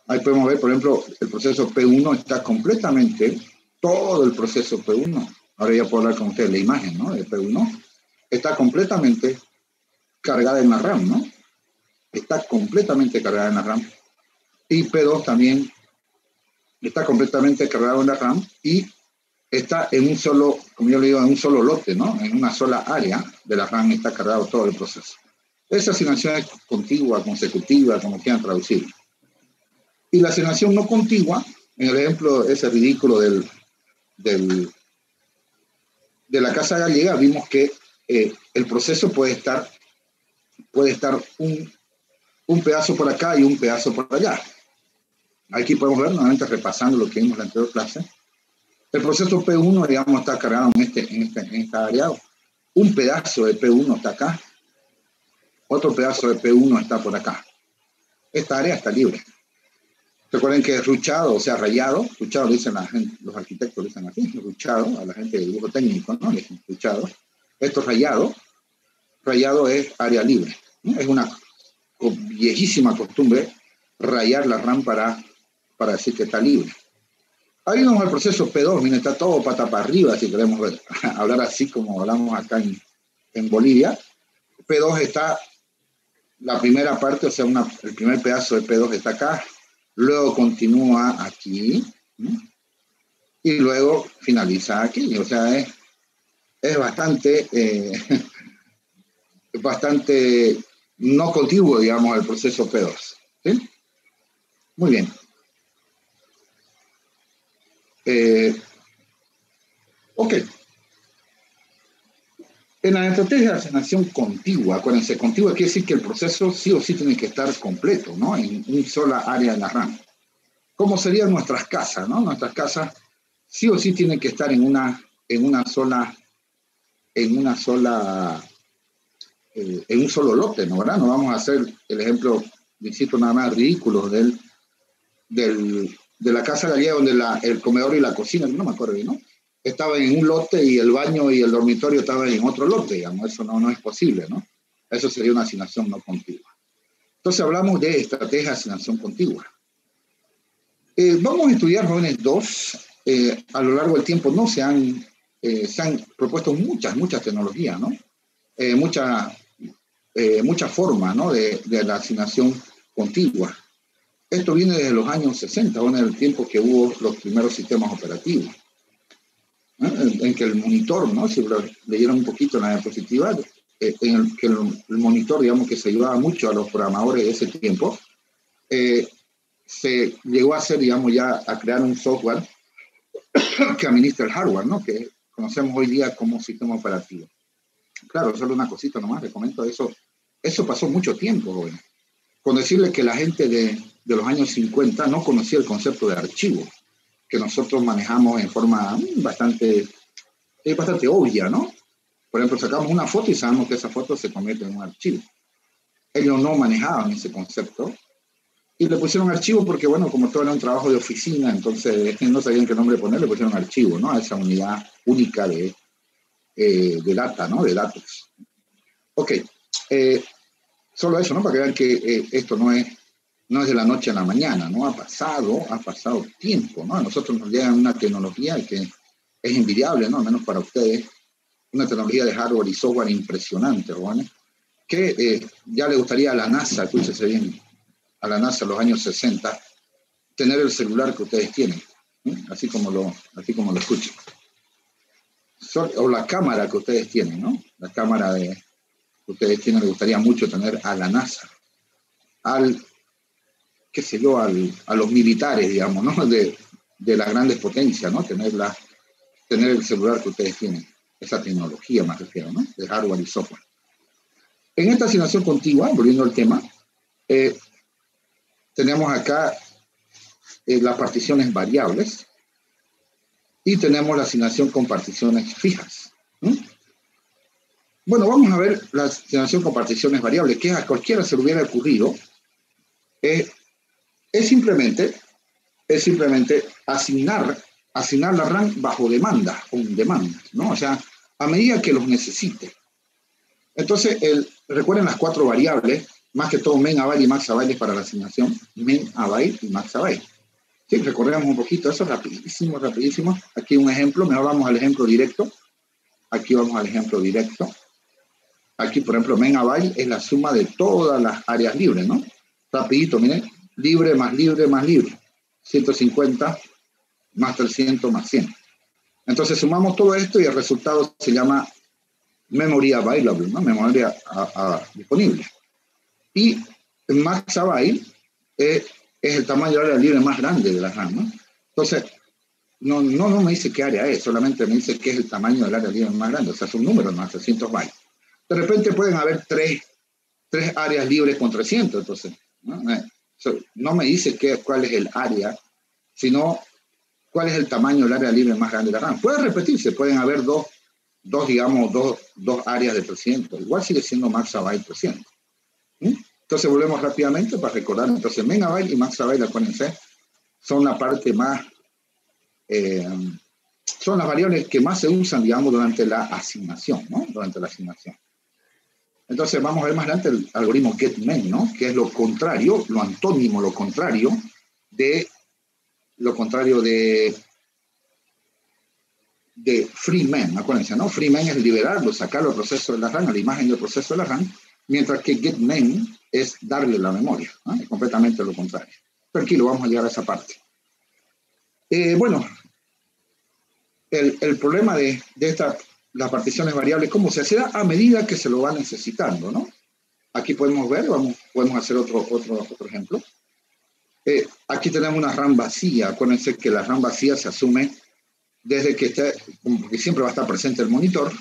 Ahí podemos ver, por ejemplo, el proceso P1 está completamente, todo el proceso P1, ahora ya puedo hablar con ustedes la imagen, ¿no? De P1, está completamente cargada en la RAM, ¿no? Está completamente cargada en la RAM. Y P2 también está completamente cargado en la RAM y está en un solo, como yo le digo, en un solo lote, ¿no? En una sola área de la RAM está cargado todo el proceso. Esa asignación es contigua, consecutiva, como quieran traducir. Y la asignación no contigua, en el ejemplo ese ridículo de la casa gallega, vimos que el proceso puede estar un pedazo por acá y un pedazo por allá. Aquí podemos ver, nuevamente repasando lo que vimos en la anterior clase. El proceso P1, digamos, está cargado en esta área. Un pedazo de P1 está acá. Otro pedazo de P1 está por acá. Esta área está libre. Recuerden que es ruchado, o sea, rayado. Ruchado, dicen la gente, los arquitectos dicen así, ruchado, a la gente del dibujo técnico, ¿no? Le dicen ruchado. Esto es rayado. Rayado es área libre, ¿no? Es una viejísima costumbre rayar la RAM para decir que está libre. Ahí vemos el proceso P2, miren, está todo pata para arriba, si queremos ver, hablar así como hablamos acá en Bolivia. P2 está, la primera parte, o sea, el primer pedazo de P2 está acá, luego continúa aquí, ¿no? Y luego finaliza aquí. O sea, es bastante, bastante no contiguo, digamos, el proceso P2. ¿Sí? Muy bien. Ok. En la estrategia de asignación contigua, acuérdense, contigua quiere decir que el proceso sí o sí tiene que estar completo, ¿no? En una sola área de la RAM. ¿Cómo serían nuestras casas, no? Nuestras casas sí o sí tienen que estar en una sola, en un solo lote, ¿no? ¿Verdad? No vamos a hacer el ejemplo, insisto, nada más ridículo de la casa gallega donde el comedor y la cocina, no me acuerdo bien, ¿no? Estaba en un lote y el baño y el dormitorio estaban en otro lote, digamos, eso no es posible, ¿no? Eso sería una asignación no contigua. Entonces hablamos de estrategia de asignación contigua. Vamos a estudiar, jóvenes, a lo largo del tiempo se han propuesto muchas tecnologías, ¿no? Muchas formas, ¿no? de la asignación contigua. Esto viene desde los años 60, en el tiempo que hubo los primeros sistemas operativos, ¿no? En que el monitor, ¿no? Si lo leyeron un poquito en la diapositiva, en el que el monitor, digamos, que se ayudaba mucho a los programadores de ese tiempo, se llegó a hacer, digamos, ya a crear un software que administra el hardware, ¿no? Que conocemos hoy día como sistema operativo. Claro, solo una cosita nomás, les comento, eso pasó mucho tiempo, joven. Con decirle que la gente de los años 50 no conocía el concepto de archivo, que nosotros manejamos en forma bastante obvia, ¿no? Por ejemplo, sacamos una foto y sabemos que esa foto se convierte en un archivo. Ellos no manejaban ese concepto y le pusieron archivo porque, bueno, como todo era un trabajo de oficina, entonces no sabían qué nombre poner, le pusieron archivo, ¿no? A esa unidad única de data, ¿no? De datos. Ok. Solo eso, ¿no? Para que vean que esto no es de la noche a la mañana, ¿no? Ha pasado tiempo, ¿no? A nosotros nos llega una tecnología que es envidiable, ¿no? Al menos para ustedes, una tecnología de hardware y software impresionante, ¿no? Que ya le gustaría a la NASA, escúchese bien, a la NASA en los años 60, tener el celular que ustedes tienen, ¿sí? así como lo escuchan. O la cámara que ustedes tienen, ¿no? La cámara que ustedes tienen, le gustaría mucho tener a la NASA, qué sé yo, a los militares, digamos, ¿no? De las grandes potencias, ¿no? Tener el celular que ustedes tienen, esa tecnología me refiero, ¿no? De hardware y software. En esta asignación contigua, volviendo al tema, tenemos acá las particiones variables y tenemos la asignación con particiones fijas. Bueno, vamos a ver la asignación con particiones variables, que a cualquiera se le hubiera ocurrido. Es simplemente asignar la RAM bajo demanda, on demand, ¿no? O sea, a medida que los necesite. Entonces, recuerden las 4 variables más que todo MenAbyte y MaxAbyte para la asignación, MenAbyte y MaxAbyte. Sí, recorremos un poquito eso rapidísimo, rapidísimo. Aquí un ejemplo, mejor vamos al ejemplo directo. Aquí vamos al ejemplo directo. Aquí, por ejemplo, MenAbyte es la suma de todas las áreas libres, ¿no? Rapidito, miren, libre más libre más libre. 150 más 300 más 100. Entonces sumamos todo esto y el resultado se llama memory available, ¿no? Memoria disponible. Y MaxAbyte es el tamaño del área libre más grande de la RAM, ¿no? Entonces, no me dice qué área es, solamente me dice qué es el tamaño del área libre más grande, o sea, son números más, 300 bytes. De repente pueden haber tres áreas libres con 300, entonces, no me dice cuál es el área, sino cuál es el tamaño del área libre más grande de la RAM. Puede repetirse, pueden haber dos áreas de 300, igual sigue siendo MaxAbyte 300. Entonces volvemos rápidamente para recordar. Entonces MenAbyte y MaxAbyte, acuérdense, son la parte más, son las variables que más se usan, digamos, durante la asignación, ¿no? Durante la asignación. Entonces vamos a ver más adelante el algoritmo getMen, ¿no? Que es lo contrario, lo antónimo, lo contrario de freemen, acuérdense, ¿no? Freemen es liberarlo, sacarlo del proceso de la RAM, a la imagen del proceso de la RAM, mientras que getMen es darle la memoria, ¿no? Es completamente lo contrario. Tranquilo, vamos a llegar a esa parte. Bueno, el problema de las particiones variables, ¿cómo se hace? A medida que se lo va necesitando, ¿no? Aquí podemos ver, podemos hacer otro ejemplo. Aquí tenemos una RAM vacía. Acuérdense que la RAM vacía se asume desde que porque siempre va a estar presente el monitor.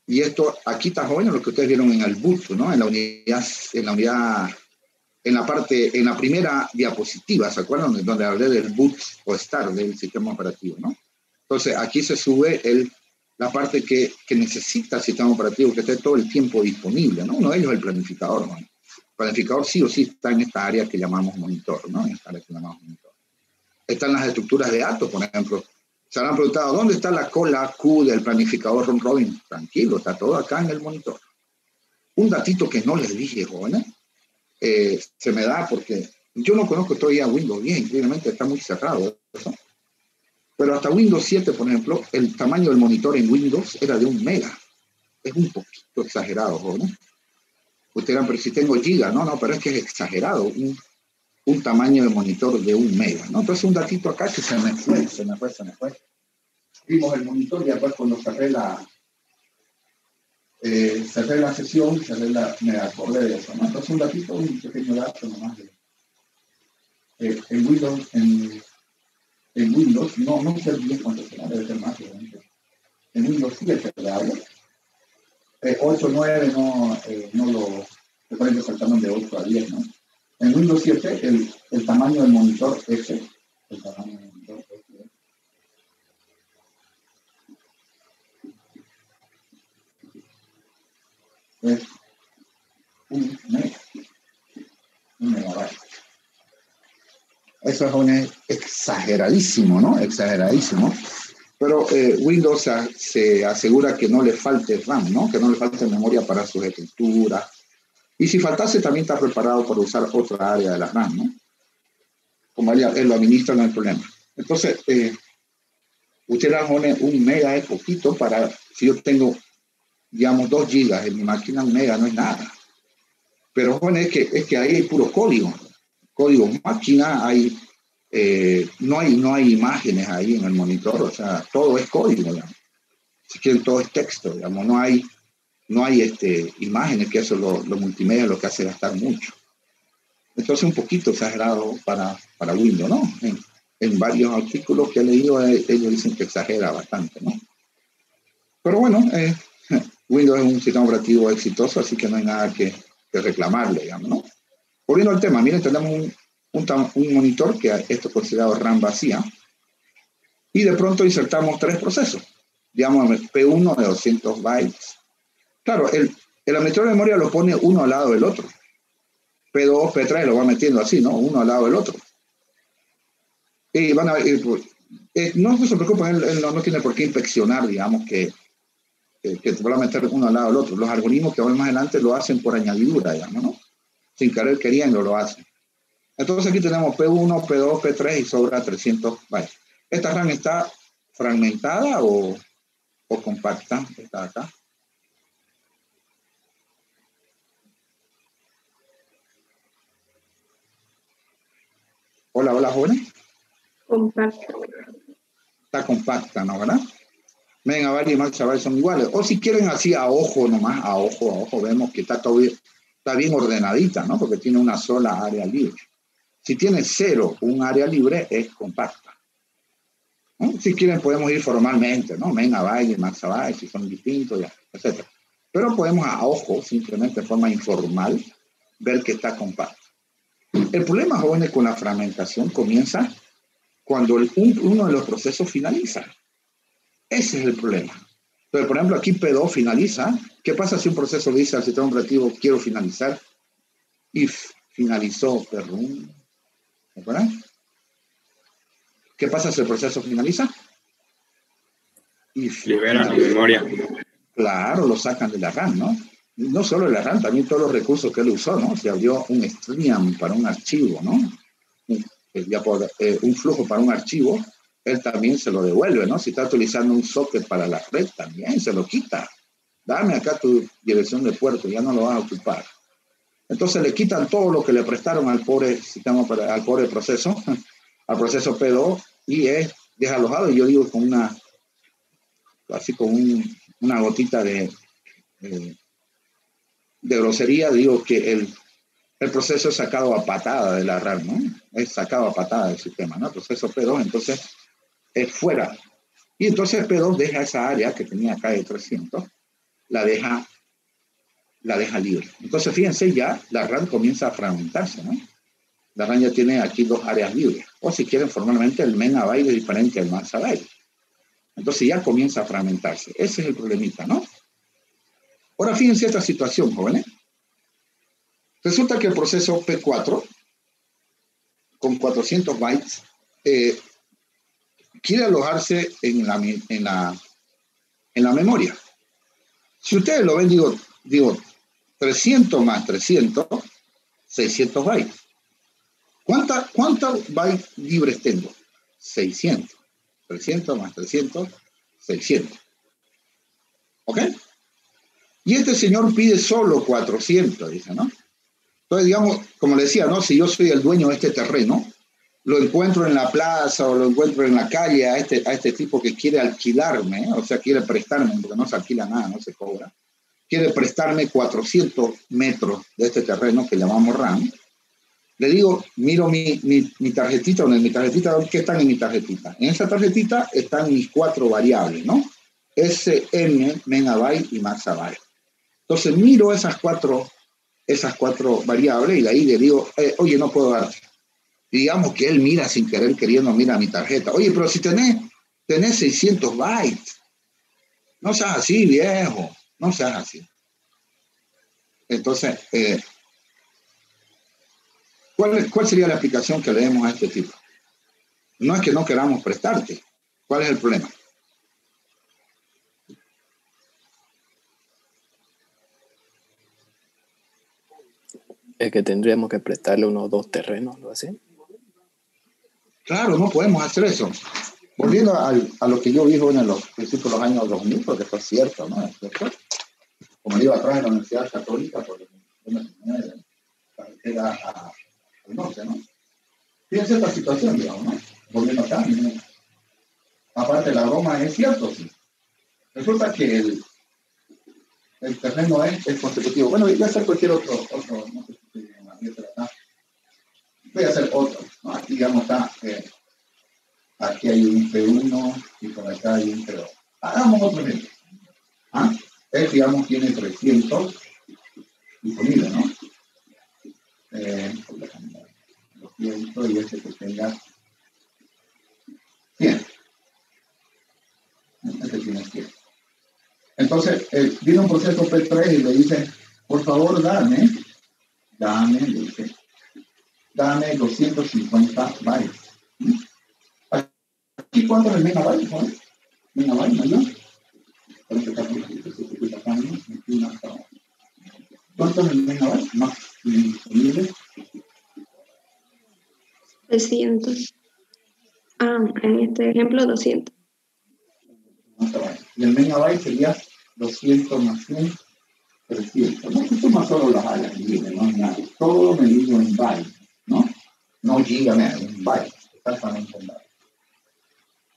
Y esto, aquí está bueno lo que ustedes vieron en el boot, ¿no? En la primera diapositiva, ¿se acuerdan? Donde hablé del boot o start del sistema operativo, ¿no? Entonces, aquí se sube la parte que necesita el sistema operativo, que esté todo el tiempo disponible, ¿no? Uno de ellos es el planificador, ¿no? El planificador sí o sí está en esta área que llamamos monitor, ¿no? En esta área que llamamos monitor. Están las estructuras de datos, por ejemplo. Se habrán preguntado, ¿dónde está la cola Q del planificador round robin? Tranquilo, está todo acá en el monitor. Un datito que no les dije, jóvenes, se me da porque yo no conozco todavía Windows 10, increíblemente está muy cerrado eso. Pero hasta Windows 7, por ejemplo, el tamaño del monitor en Windows era de 1 mega. Es un poquito exagerado, jóvenes. Ustedes dirán, pero si tengo giga, no, pero es que es exagerado, un tamaño de monitor de 1 mega, ¿no? Entonces un datito acá que se me fue. Vimos el monitor y después cuando cerré la sesión, me acordé de eso, ¿no? Entonces un datito, un pequeño dato nomás en Windows, no sé bien cuánto será, debe ser más, obviamente. En Windows 7 le hablo. 8, 9 no lo, me parece que saltaron de 8 a 10, ¿no? En Windows 7 el tamaño del monitor F, el tamaño del monitor F es 1 megabyte. Eso es exageradísimo, ¿no? Exageradísimo. Pero Windows se asegura que no le falte RAM, ¿no? Que no le falte memoria para sus escrituras. Y si faltase, también está preparado para usar otra área de la RAM, ¿no? Como él lo administra, no hay problema. Entonces, usted la pone 1 mega es poquito para, si yo tengo, digamos, 2 gigas en mi máquina, 1 mega no es nada. Pero bueno, es que ahí hay puro código máquina, no hay imágenes ahí en el monitor, o sea, todo es código, digamos. Si quieren, todo es texto, digamos, no hay imágenes, que eso lo multimedia lo que hace gastar mucho. Entonces un poquito exagerado para Windows, ¿no? En varios artículos que he leído, ellos dicen que exagera bastante, ¿no? Pero bueno, Windows es un sistema operativo exitoso, así que no hay nada que reclamarle, digamos, ¿no? Volviendo al tema, miren, tenemos un monitor que esto es considerado RAM vacía, y de pronto insertamos 3 procesos, digamos, P1 de 200 bytes. Claro, el administrador de memoria lo pone uno al lado del otro. P2, P3 lo va metiendo así, ¿no? Uno al lado del otro. Y van a ver, no se preocupen, él no tiene por qué inspeccionar, digamos, que te van a meter uno al lado del otro. Los algoritmos que van más adelante lo hacen por añadidura, digamos, ¿no? sin querer queriendo lo hace. Entonces aquí tenemos P1, P2, P3 y sobra 300 bytes. ¿Esta RAM está fragmentada o compacta? Está acá. Hola, hola, jóvenes. Compacta. Está compacta, ¿no? ¿Verdad? Megabyte y Maxabyte son iguales. O si quieren así a ojo nomás, a ojo, vemos que está bien ordenadita, ¿no? Porque tiene una sola área libre. Si tiene 0, un área libre, es compacta. ¿No? Si quieren podemos ir formalmente, ¿no? Megabyte y Maxabyte, si son distintos, ya, etc. Pero podemos a ojo, simplemente de forma informal, ver que está compacta. El problema, jóvenes, con la fragmentación comienza cuando uno de los procesos finaliza. Ese es el problema. Entonces, por ejemplo, aquí P2 finaliza. ¿Qué pasa si un proceso dice al sistema operativo quiero finalizar? If finalizó, perdón. ¿Verdad? ¿Qué pasa si el proceso finaliza? If libera la memoria. Claro, lo sacan de la RAM, ¿no? No solo de la RAM, también todos los recursos que él usó, ¿no? Se abrió un stream para un archivo, ¿no? Un flujo para un archivo, él también se lo devuelve, ¿no? Si está utilizando un socket para la red, también se lo quita. Dame acá tu dirección de puerto, ya no lo vas a ocupar. Entonces le quitan todo lo que le prestaron al pobre sistema, al pobre proceso, al proceso P2, y es desalojado, y yo digo con una gotita de grosería, digo que el proceso es sacado a patada de la RAM, ¿no? Es sacado a patada del sistema, ¿no? El proceso P2, entonces, es fuera. Y entonces P2 deja esa área que tenía acá de 300, la deja libre. Entonces, fíjense, ya la RAM comienza a fragmentarse, ¿no? La RAM ya tiene aquí 2 áreas libres. O si quieren, formalmente, el megabyte es diferente al maxabyte. Entonces ya comienza a fragmentarse. Ese es el problemita, ¿no? Ahora, fíjense esta situación, jóvenes. Resulta que el proceso P4, con 400 bytes, quiere alojarse en la memoria. Si ustedes lo ven, digo 300 más 300, 600 bytes. ¿Cuántos bytes libres tengo? 600. 300 más 300, 600. ¿Ok? Y este señor pide solo 400, dice, ¿no? Entonces, digamos, como le decía, ¿no? Si yo soy el dueño de este terreno, lo encuentro en la plaza o lo encuentro en la calle a este tipo que quiere alquilarme, o sea, quiere prestarme, porque no se alquila nada, no se cobra, quiere prestarme 400 metros de este terreno que llamamos RAM. Le digo, miro mi tarjetita, ¿qué están en mi tarjetita? En esa tarjetita están mis 4 variables, ¿no? SM, megabyte y maxabyte. Entonces miro esas cuatro variables y de ahí le digo, oye, no puedo darte. Digamos que él mira sin querer queriendo, mira mi tarjeta. Oye, pero si tenés 600 bytes. No seas así, viejo. No seas así. Entonces, ¿cuál sería la aplicación que le demos a este tipo? No es que no queramos prestarte. ¿Cuál es el problema? Es que tendríamos que prestarle unos 2 terrenos, ¿no así? Claro, no podemos hacer eso. Volviendo a lo que yo vi en los principios de los años 2000, porque fue cierto, ¿no? Como iba atrás en la Universidad Católica, por la carretera al norte, ¿no? Fíjense esta situación, digamos, ¿no? Volviendo acá, ¿no? Aparte la broma es cierto, sí. Resulta que el terreno es consecutivo. Bueno, voy a hacer cualquier otro no sé si en la mesa acá. Voy a hacer otro, ¿no? Aquí, digamos, está, aquí hay un P1 y por acá hay un P2. Hagamos otro ejemplo. ¿Ah? Él, digamos, tiene 300 disponibles, ¿no? Los 100 y este que tenga 100. Este tiene 100. Entonces, viene un proceso P3 y le dice, por favor, dame, le dice, dame 250 bytes. ¿Aquí cuánto es el megabyte? ¿No? Megabyte, ¿no? ¿Cuánto es el megabyte? Más disponible 300. En este ejemplo, 200. Y el megabyte sería 200 más 100, 300. No se suma solo las áreas, no hay nada. Todo medido en bytes, ¿no? No giga, en bytes, exactamente en bytes.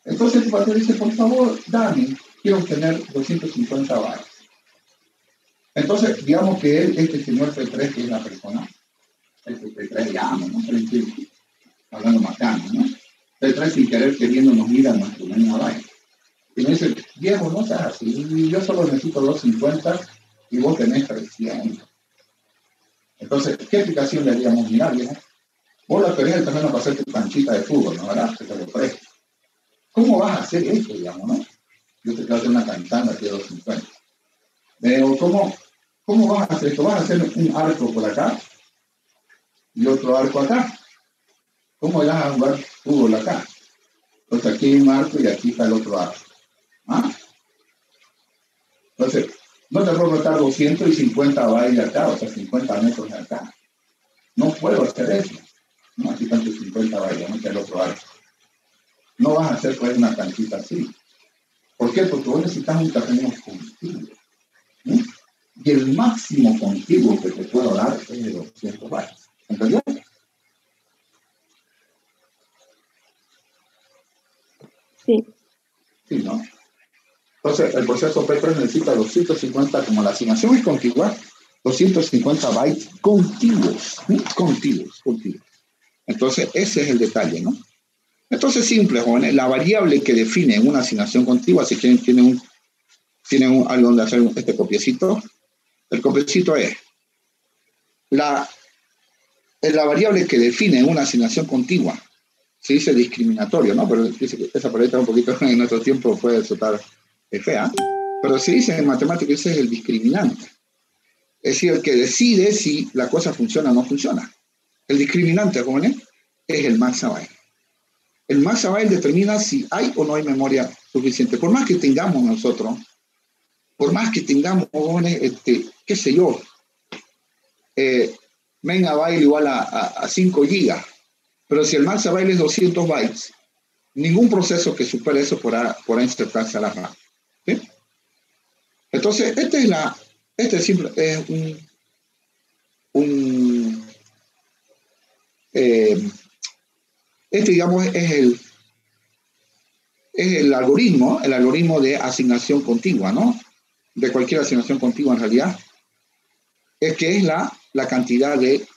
Entonces, cuando dice, por favor, Dani, quiero tener 250 bytes. Entonces, digamos que este señor P3, que es la persona, este P3, digamos, ¿no? Hablando macano, ¿no? P3 sin querer queriendo nos mira nuestro megabyte. Y me dice, viejo, no seas así, yo solo necesito 250 y vos tenés 300. Entonces, ¿qué explicación le haríamos? Mira, viejo, vos la querés el terreno para hacer tu canchita de fútbol, ¿no? ¿Verdad? Que te lo presto. ¿Cómo vas a hacer eso, digamos, no? Yo te quiero hacer una canchanda aquí de 250. ¿Cómo vas a hacer esto? ¿Vas a hacer un arco por acá y otro arco acá? ¿Cómo vas a jugar fútbol acá? Entonces aquí hay un arco y aquí está el otro arco. ¿Ah? Entonces, no te puedo botar 250 bytes acá, o sea, 50 metros de acá. No puedo hacer eso. No, aquí están tus 50 bytes, no que el otro arco. No vas a hacer pues una canchita así. ¿Por qué? Porque vos necesitas un terreno contiguo. ¿Sí? Y el máximo contiguo que te puedo dar es de 200 bytes. ¿Entendió? Sí. Sí, ¿no? Entonces, el proceso P3 necesita 250, como la asignación es contigua, 250 bytes contiguos. ¿Sí? Contiguos. Entonces, ese es el detalle, ¿no? Entonces, simple, jóvenes, la variable que define una asignación contigua, si quieren, tienen algo donde hacer este copiecito. El copiecito es la variable que define una asignación contigua. Se dice discriminatorio, ¿no? Pero dice que esa palabra un poquito en nuestro tiempo puede resultar fea. Pero se dice en matemáticas, ese es el discriminante. Es decir, el que decide si la cosa funciona o no funciona. El discriminante, jóvenes, es el max byte. El max byte determina si hay o no hay memoria suficiente. Por más que tengamos nosotros, jóvenes, qué sé yo, megabyte igual a 5 gigas. Pero si el max byte es 200 bytes, ningún proceso que supere eso podrá insertarse a la RAM. ¿Sí? Entonces, digamos, es el algoritmo de asignación continua, ¿no? De cualquier asignación contigua en realidad, es que es la cantidad es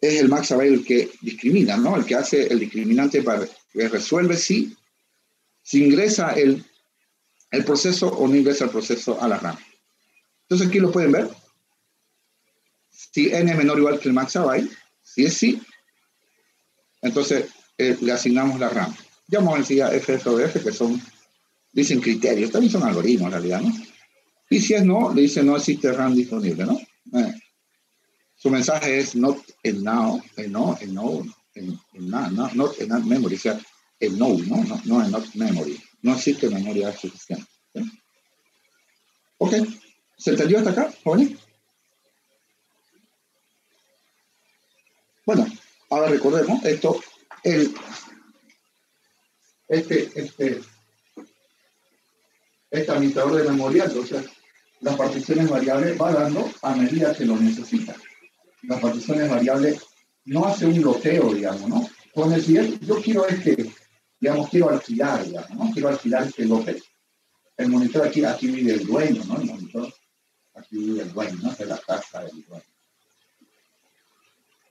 el max byte el que discrimina, ¿no? El que hace el discriminante para que resuelve si ingresa el proceso o no ingresa el proceso a la RAM. Entonces aquí lo pueden ver. Si n es menor o igual que el max byte, si es sí, entonces le asignamos la RAM. Ya vamos a decir a FF o F, que dicen criterios, también son algoritmos en realidad, ¿no? Y si es no, le dice no existe RAM disponible, ¿no? Su mensaje es not en now, not en memory, o sea, el no en not memory. No existe memoria suficiente. ¿Sí? Ok, ¿se entendió hasta acá, jóvenes? Bueno, ahora recordemos esto, este administrador de memoria, entonces las particiones variables va dando a medida que lo necesita. Las particiones variables no hace un loteo, digamos, ¿no? Con decir, yo quiero quiero alquilar, digamos, ¿no? Quiero alquilar este lote. El monitor aquí vive el dueño, ¿no? El monitor, aquí vive el dueño, ¿no? De la casa del dueño.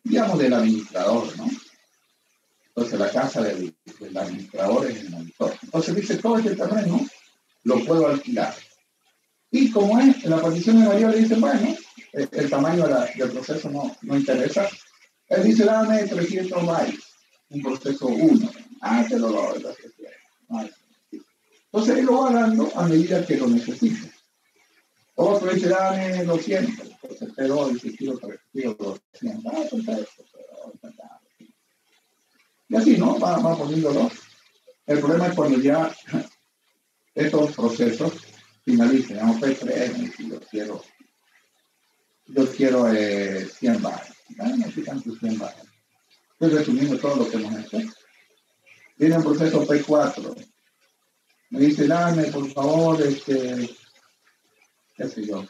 Digamos del administrador, ¿no? Entonces la casa del administrador es el monitor. Entonces dice, todo este terreno lo puedo alquilar. Y como es, la partición de variable dice, bueno, el tamaño del proceso no interesa. Él dice, dame 300 bytes, un proceso 1. Te lo doy, entonces él lo va dando a medida que lo necesite. Otro dice, dame 200. Entonces te doy, si quiero 200. Perfecto. Y así, ¿no? Va poniéndolo. El problema es cuando ya estos procesos finalicen. Vamos a P3, yo quiero 100 bytes. Necesitan tus 100 bytes. Estoy resumiendo todo lo que hemos hecho. Viene un proceso P4. Me dice, dame, por favor, qué sé yo,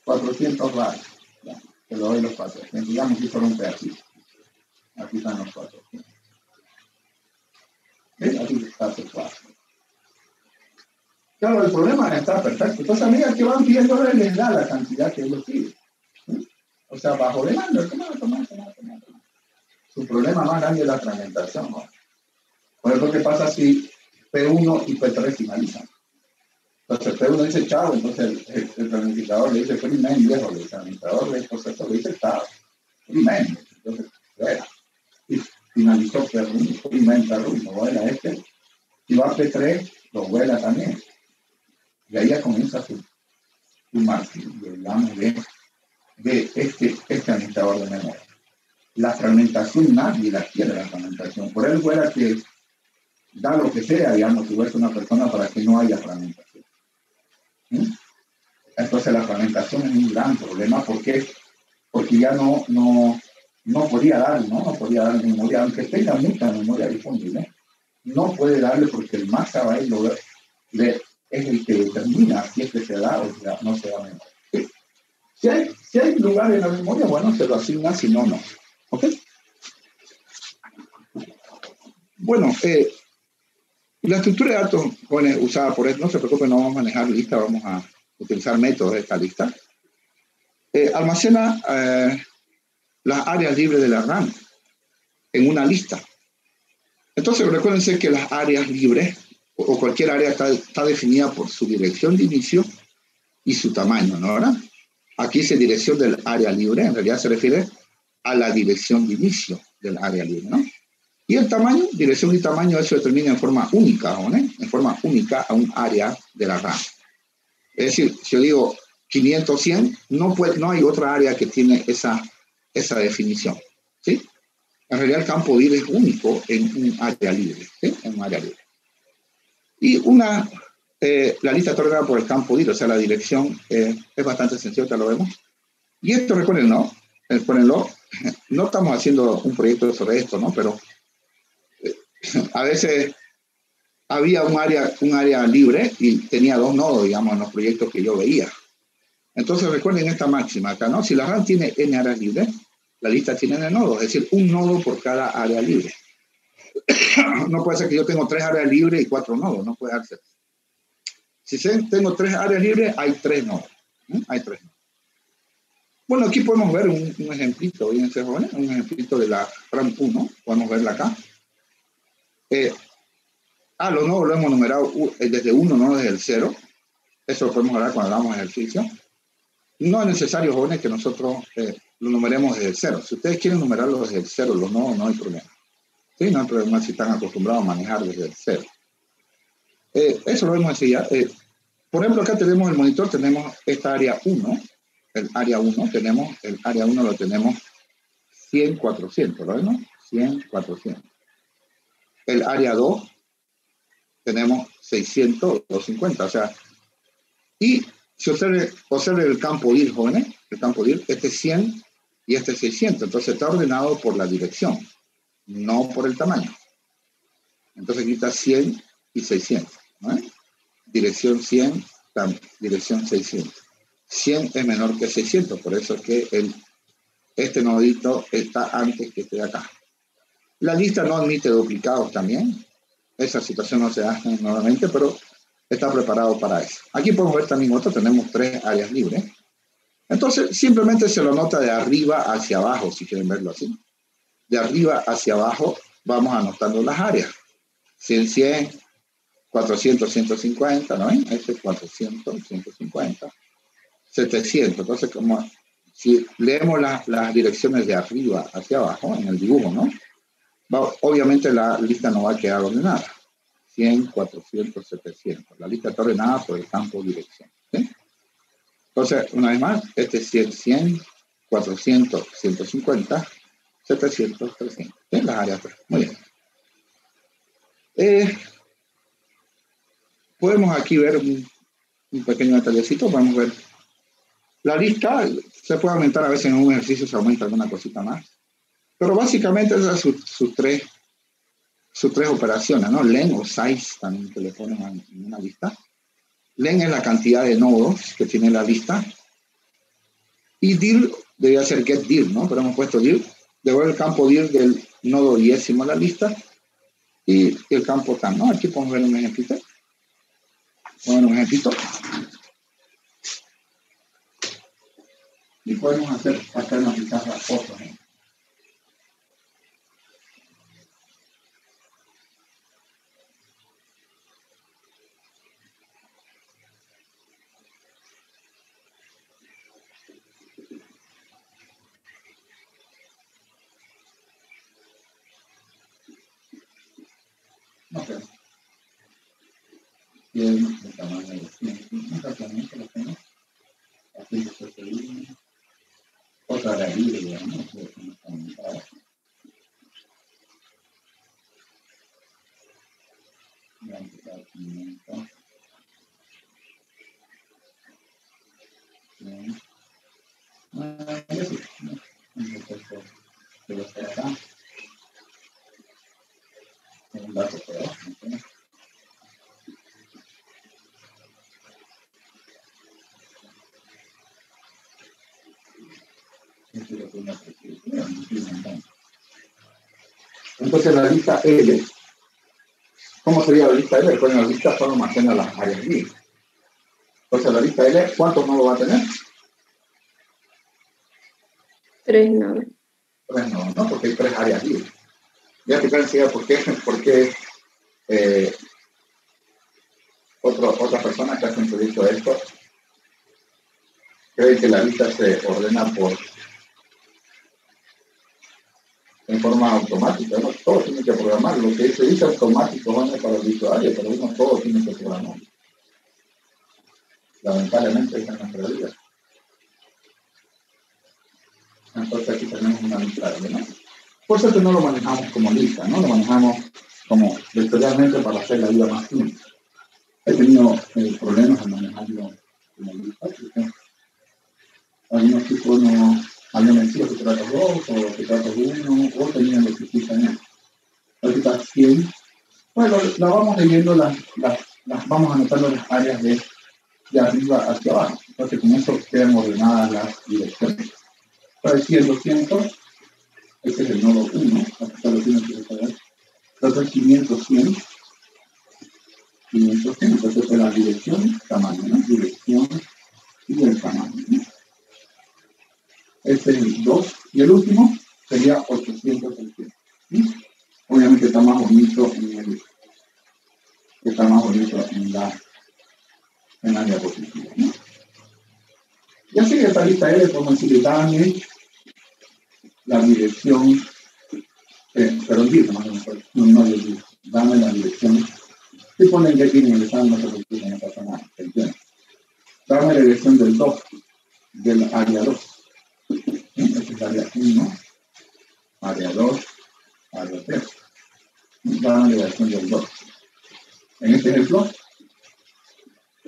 400 watts. Ya, te lo doy los 400. Digamos que fuera un pedacito. Aquí están los 400. ¿Ves? Aquí está P4. Claro, el problema está perfecto. Entonces, a medida que van pidiendo, les da la cantidad que ellos piden. ¿Sí? O sea, bajo demanda, toma. Su problema más grande es la fragmentación, ¿no? Por ejemplo, ¿qué pasa si P1 y P3 finalizan? Entonces P1 dice chao, entonces el planificador le dice frimen, viejo, el planificador del proceso le dice chao, frimen. Entonces, vuela. Y finalizó P1, frimen, P1, vuela y va P3, lo vuela también. Y ahí ya comienza su margen, digamos, de este administrador de memoria. La fragmentación nadie la quiere, la fragmentación. Por él fuera que da lo que sea, digamos, si fuera una persona para que no haya fragmentación. ¿Sí? Entonces la fragmentación es un gran problema porque ya no podía darle, ¿no? No podía darle memoria, aunque tenga mucha memoria disponible, no puede darle porque el masa va a ir es el que determina si es que se da o no se da memoria. ¿Sí? Si hay lugar en la memoria, bueno, se lo asigna, si no, no. ¿Ok? Bueno, la estructura de datos usada por él, no se preocupe, no vamos a manejar lista, vamos a utilizar métodos de esta lista. Almacena las áreas libres de la RAM en una lista. Entonces, recuérdense que las áreas libres o cualquier área está definida por su dirección de inicio y su tamaño, ¿no? ¿Verdad? Aquí dice dirección del área libre, en realidad se refiere a la dirección de inicio del área libre, ¿no? Y el tamaño, dirección y tamaño, eso determina en forma única, ¿no? En forma única a un área de la RAM. Es decir, si yo digo 500, 100, no hay otra área que tiene esa definición, ¿sí? En realidad el campo dir es único en un área libre, ¿sí? En un área libre. Y la lista está ordenada por el campo dir, o sea, la dirección es bastante sencilla, ya lo vemos. Y esto, recuérdenlo, no estamos haciendo un proyecto sobre esto, ¿no? Pero a veces había un área libre y tenía 2 nodos, digamos, en los proyectos que yo veía. Entonces recuerden esta máxima acá, ¿no? Si la RAM tiene n áreas libres, la lista tiene n nodos, es decir, un nodo por cada área libre. No puede ser que yo tengo 3 áreas libres y 4 nodos, no puede ser. Si tengo 3 áreas libres, hay 3 nodos. Hay 3 nodos. Bueno, aquí podemos ver un ejemplito, fíjense, jóvenes, un ejemplito de la RAM 1, podemos verla acá. Los nodos lo hemos numerado desde 1, no desde el 0. Eso lo podemos hablar cuando hagamos ejercicio. No es necesario, jóvenes, que nosotros lo numeremos desde el 0. Si ustedes quieren numerarlo desde el 0, los nodos, no hay problema. ¿Sí? No hay problema si están acostumbrados a manejar desde el 0. Eso lo vemos así ya. Por ejemplo, acá tenemos el monitor, tenemos esta área 1. El área 1 lo tenemos 100, 400, ¿lo vemos? 100, 400. El área 2 tenemos 600, 250, o sea, y si observe el campo dir, jóvenes, el campo dir, este es 100 y este es 600, entonces está ordenado por la dirección, no por el tamaño. Entonces aquí está 100 y 600, ¿no? Dirección 100, dirección 600. 100 es menor que 600, por eso es que este nodito está antes que este de acá. La lista no admite duplicados también. Esa situación no se da normalmente, pero está preparado para eso. Aquí podemos ver también otro, tenemos 3 áreas libres. Entonces, simplemente se lo nota de arriba hacia abajo, si quieren verlo así. De arriba hacia abajo vamos anotando las áreas. 100, 100, 400, 150, ¿no ven? Este es 400, 150, 700. Entonces, como si leemos las direcciones de arriba hacia abajo en el dibujo, ¿no? Obviamente la lista no va a quedar ordenada. 100, 400, 700. La lista está ordenada por el campo dirección. ¿Sí? Entonces, una vez más, este es 100, 100, 400, 150, 700, 300. ¿Sí? Las áreas 3. Muy bien. Podemos aquí ver un pequeño detallecito. Podemos ver la lista. Se puede aumentar a veces en un ejercicio, se aumenta alguna cosita más. Pero básicamente esas son sus tres operaciones, ¿no? Len o size también que le ponen en una lista. Len es la cantidad de nodos que tiene la lista. Y dir debería ser get dir, ¿no? Pero hemos puesto dir. Devuelve el campo dir del nodo 10º a la lista. Y el campo tam, ¿no? Aquí podemos ver un ejemplito. Y podemos hacernos quizás las fotos, ¿no? No sé. Bien, el tamaño de 100. Exactamente lo tengo. Aquí se puede otra galería, digamos, no sé cómo está montada. Voy a empezar 500. Bien. Ya sí. De los que acá. Un dato peor. Entonces la lista L, ¿cómo sería la lista L? Pues en la lista solo almacena las áreas libres. Entonces la lista L, ¿cuántos nodos va a tener? 3 nodos. 3 nodos, ¿no? Porque hay 3 áreas libres. Ya te enseguida por qué otra persona que hace un proyecto de esto cree que la lista se ordena en forma automática, ¿no? Todo tiene que programar. Lo que se dice automático no es para el usuario, pero uno todo tiene que programar. Lamentablemente esa es nuestra vida. Entonces aquí tenemos una lista, ¿no? Por eso que no lo manejamos como lista, ¿no? Lo manejamos como vectorialmente para hacer la vida más simple. He tenido problemas en manejarlo como lista, porque algunos tipos no habían metido que trata 2 o que trata 1 o tenían lo que quizás ahorita 100. Bueno, la vamos leyendo, las vamos anotando las áreas de arriba hacia abajo. Entonces con eso quedan ordenadas las direcciones. Para decir el 200, este es el nodo 1, acá está lo que uno quiere saber. Entonces 500, 100, 500, 100. Entonces es la dirección, tamaño, ¿no? Dirección y el tamaño, ¿no? Este es el 2. Y el último sería 800, 600. ¿Sí? Obviamente está más bonito en la diapositiva, ¿no? Y así esta lista L, podemos decirle, dame la dirección, perdón, dame la dirección. Si ponen que aquí en el examen no se preocupen, no pasa nada, ¿entiendes? Dame la dirección del 2, del área 2. ¿Sí? Este es área 1, área 2, área 3. Dame la dirección del 2. En este ejemplo,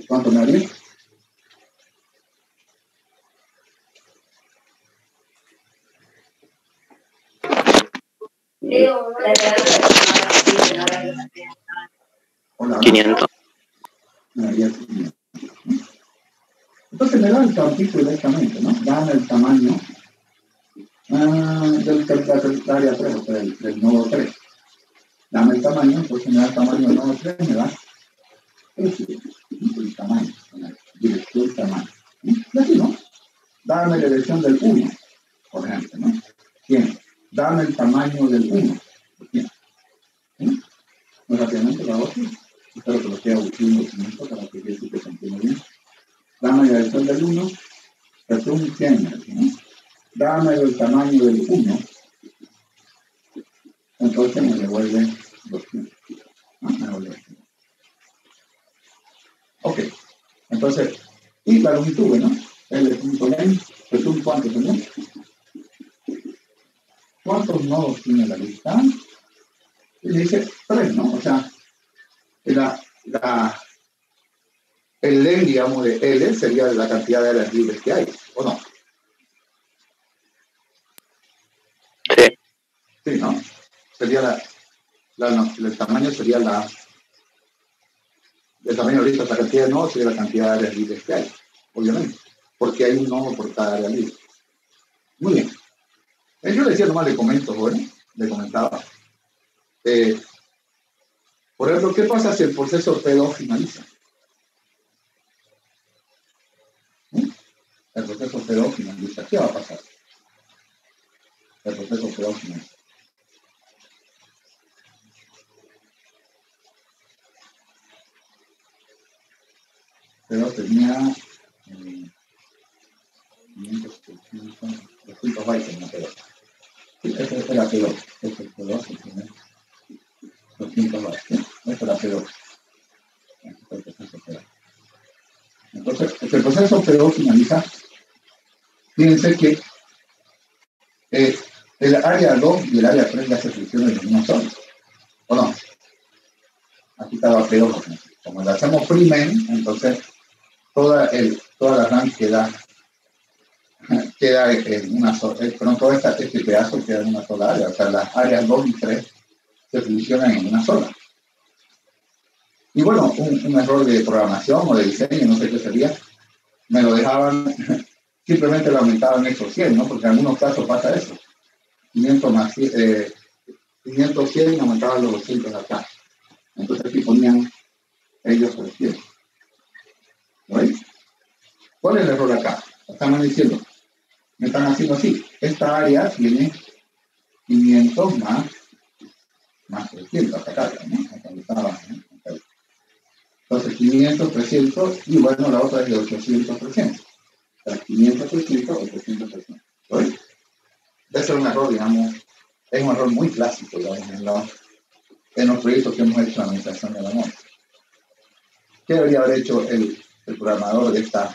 ¿cuánto me haría? Hola, 500. Me haría 500. Entonces me da el campito directamente, ¿no? Dame el tamaño del área 3, o sea, del nodo 3. Dame el tamaño, entonces me da el tamaño del nodo 3, me da el tamaño, la dirección tamaño. Y así, ¿no? Dame la dirección del 1, por ejemplo, ¿no? Bien, dame el tamaño del 1. Bien. ¿Sí? Muy rápidamente lo hago así. Espero que lo quede un documento para que vean que se entienda bien. Dame la dirección del 1, resumen 100, ¿no? Dame el tamaño del 1, entonces me devuelve 200. ¿No? Me devuelve 200. Ok, entonces, y la longitud, ¿no? L.len, resumen cuánto tenemos. ¿Cuántos nodos tiene la lista? Y le dice 3, ¿no? O sea, el len, digamos, de L sería la cantidad de áreas libres que hay, ¿o no? Sí. el tamaño sería el tamaño ahorita, la cantidad de nodos sería la cantidad de áreas libres que hay, obviamente, porque hay un nodo por cada área libre. Muy bien. Yo le decía, nomás le comento, bueno, le comentaba. Por ejemplo, ¿qué pasa si el proceso P2 finaliza? El proceso P2 finaliza. ¿Qué va a pasar? El proceso P2 finaliza. P2 tenía 200 bytes en la P2. Sí, ese era P2. Ese es P2 que tiene 200 bytes. ¿Sí? Ese era P2. Entonces, el proceso P2 finaliza. Fíjense que el área 2 y el área 3 ya se fusionan en una sola. ¿O no? Aquí estaba P2. Como le hacemos pre-main, entonces toda la RAM queda en una sola. Pero todo este pedazo queda en una sola área. O sea, las áreas 2 y 3 se fusionan en una sola. Y bueno, un error de programación o de diseño, no sé qué sería, me lo dejaban, simplemente lo aumentaban esos 100, ¿no? Porque en algunos casos pasa eso. 500 más 500, 100 aumentaban los 200 acá. Entonces aquí ponían ellos el 100. ¿Lo veis? ¿Cuál es el error acá? Estamos diciendo, me están haciendo así. Esta área tiene 500 más 300 acá, ¿no? Acá estaba, ¿no? Entonces 500, 300 y bueno, la otra es de 800, 300. O sea, 500, 300, 800, 300. ¿Lo veis? Ese es un error, digamos, es un error muy clásico, digamos, en los proyectos que hemos hecho en la administración de la memoria. ¿Qué debería haber hecho el programador de esta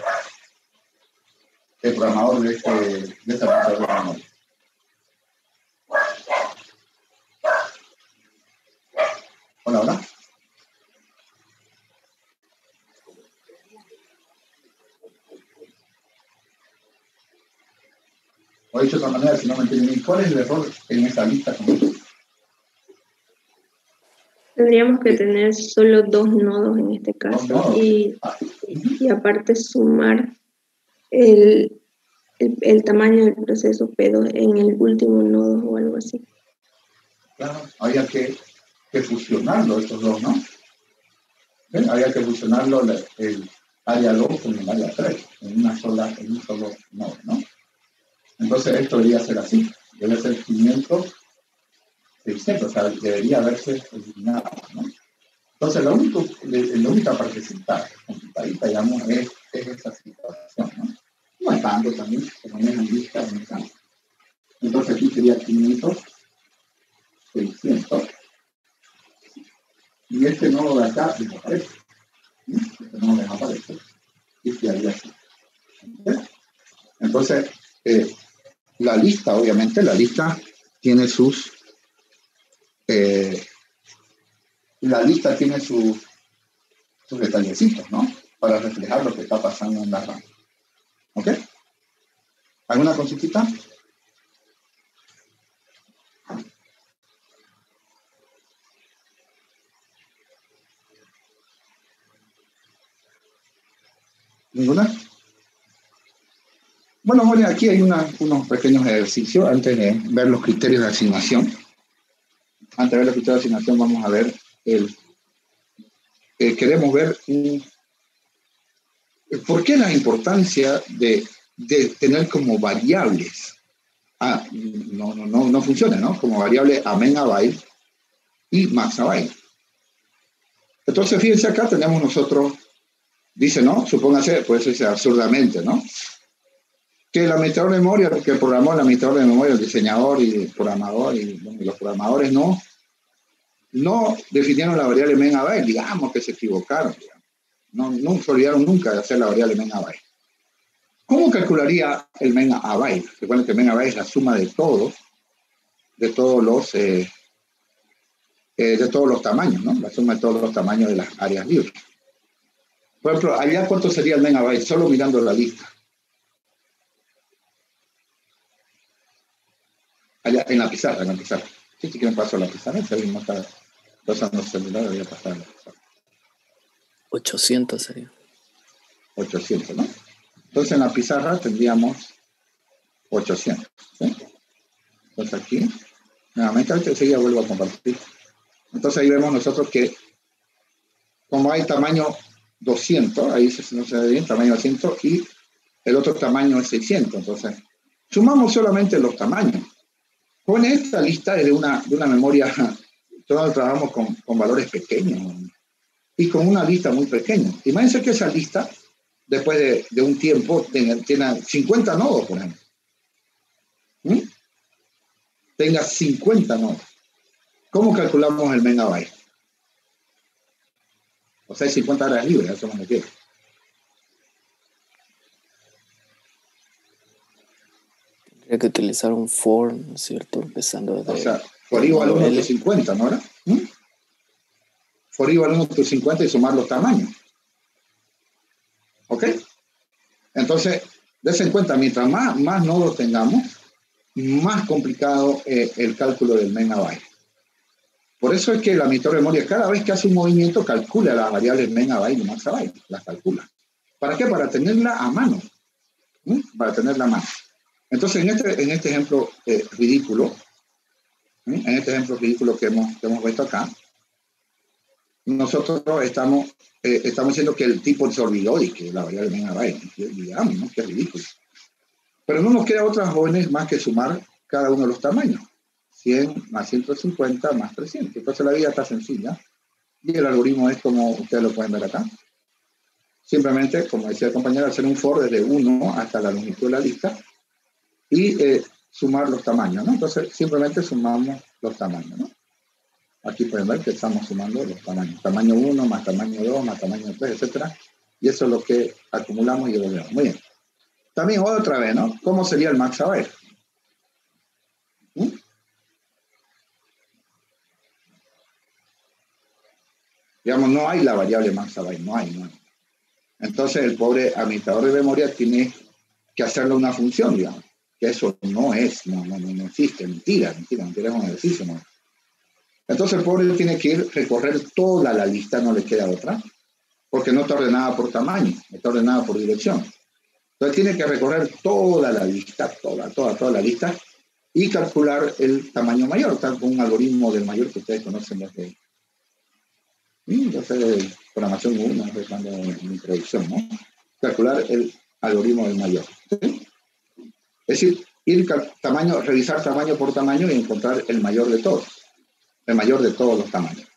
administración de la memoria? Hola, hola. O dicho de otra manera, si no me entienden, ¿cuál es el error en esa lista? Tendríamos que tener solo 2 nodos en este caso y aparte sumar el tamaño del proceso P2 en el último nodo o algo así. Claro, había que fusionarlo estos dos, ¿no? ¿Sí? Había que fusionarlo el área 2 con el área 3 en un solo nodo, ¿no? Entonces esto debería ser así, debe ser 500, 600, o sea, debería haberse eliminado, ¿no? Entonces la única partecita complicadita, digamos, es esa situación, ¿no? No es tanto también, como en la lista, no es tanto. Entonces aquí sería 500, 600, y este nodo de acá desaparece. Este nodo desaparece, y quedaría así. ¿Okay? Entonces, la lista, obviamente, la lista tiene sus detallecitos, ¿no? Para reflejar lo que está pasando en la RAM. ¿Ok? ¿Alguna consultita? ¿Ninguna? Bueno, Moria, aquí hay unos pequeños ejercicios antes de ver los criterios de asignación. Antes de ver los criterios de asignación, vamos a ver queremos ver por qué la importancia de tener como variables. No funciona, ¿no? Como variable a megabyte y maxabyte. Entonces, fíjense acá tenemos nosotros, dice, ¿no? Supóngase, puede ser absurdamente, ¿no? Que el administrador de memoria, que programó el administrador de memoria, el diseñador y el programador, y bueno, los programadores no definieron la variable megabyte, digamos que se equivocaron, digamos. No se olvidaron nunca de hacer la variable megabyte. ¿Cómo calcularía el megabyte? Recuerden que megabyte es la suma de todos los tamaños, ¿no? La suma de todos los tamaños de las áreas libres. Por ejemplo, allá ¿cuánto sería el megabyte? Solo mirando la lista. Allá en la pizarra. Si quieren paso a la pizarra, si alguien no está Entonces no celular había pasado. 800 sería. 800, ¿no? Entonces en la pizarra tendríamos 800, ¿sí? Entonces aquí, nuevamente, enseguida vuelvo a compartir. Entonces ahí vemos nosotros que como hay tamaño 200, ahí no se ve bien, tamaño 200, y el otro tamaño es 600. Entonces, sumamos solamente los tamaños. Con esta lista es de una memoria, todos trabajamos con valores pequeños y con una lista muy pequeña. Imagínense que esa lista, después de un tiempo, tenga 50 nodos, por ejemplo. Tenga 50 nodos. ¿Cómo calculamos el megabyte? O sea, hay 50 áreas libres, eso me refiero. Tendría que utilizar un for, ¿no es cierto? Empezando desde... O sea, for igual a 1 de 50, ¿no era? For igual a 1 de 50 y sumar los tamaños. ¿Ok? Entonces, dense en cuenta, mientras más nodos tengamos, más complicado el cálculo del megabyte. Por eso es que la administrador de memoria, cada vez que hace un movimiento, calcula las variables megabyte y maxabyte, las calcula. ¿Para qué? Para tenerla a mano. Para tenerla a mano. Entonces, en este ejemplo ridículo, que hemos visto acá, nosotros estamos diciendo que el tipo se olvidó y que la variable megabyte, digamos, ¿no? Que es ridículo. Pero no nos queda otras jóvenes más que sumar cada uno de los tamaños. 100 más 150 más 300. Entonces la vida está sencilla. Y el algoritmo es como ustedes lo pueden ver acá. Simplemente, como decía el compañero, hacer un for desde 1 hasta la longitud de la lista y sumar los tamaños, ¿no? Entonces simplemente sumamos los tamaños, ¿no? Aquí pueden ver que estamos sumando los tamaños. Tamaño 1 más tamaño 2 más tamaño 3, etc. Y eso es lo que acumulamos y devolvemos. Muy bien. También otra vez, ¿no? ¿Cómo sería el maxabyte? Digamos, no hay la variable maxabyte, no hay. Entonces el pobre administrador de memoria tiene que hacerle una función, digamos, que eso no existe, mentira, es un ejercicio, ¿no? Entonces el pobre tiene que recorrer toda la lista, no le queda otra, porque no está ordenada por tamaño, está ordenada por dirección. Entonces tiene que recorrer toda la lista, toda la lista, y calcular el tamaño mayor, tal con un algoritmo del mayor que ustedes conocen desde programación 1, cuando en introducción, ¿no? Calcular el algoritmo del mayor, ¿sí? Es decir, revisar tamaño por tamaño y encontrar el mayor de todos los tamaños.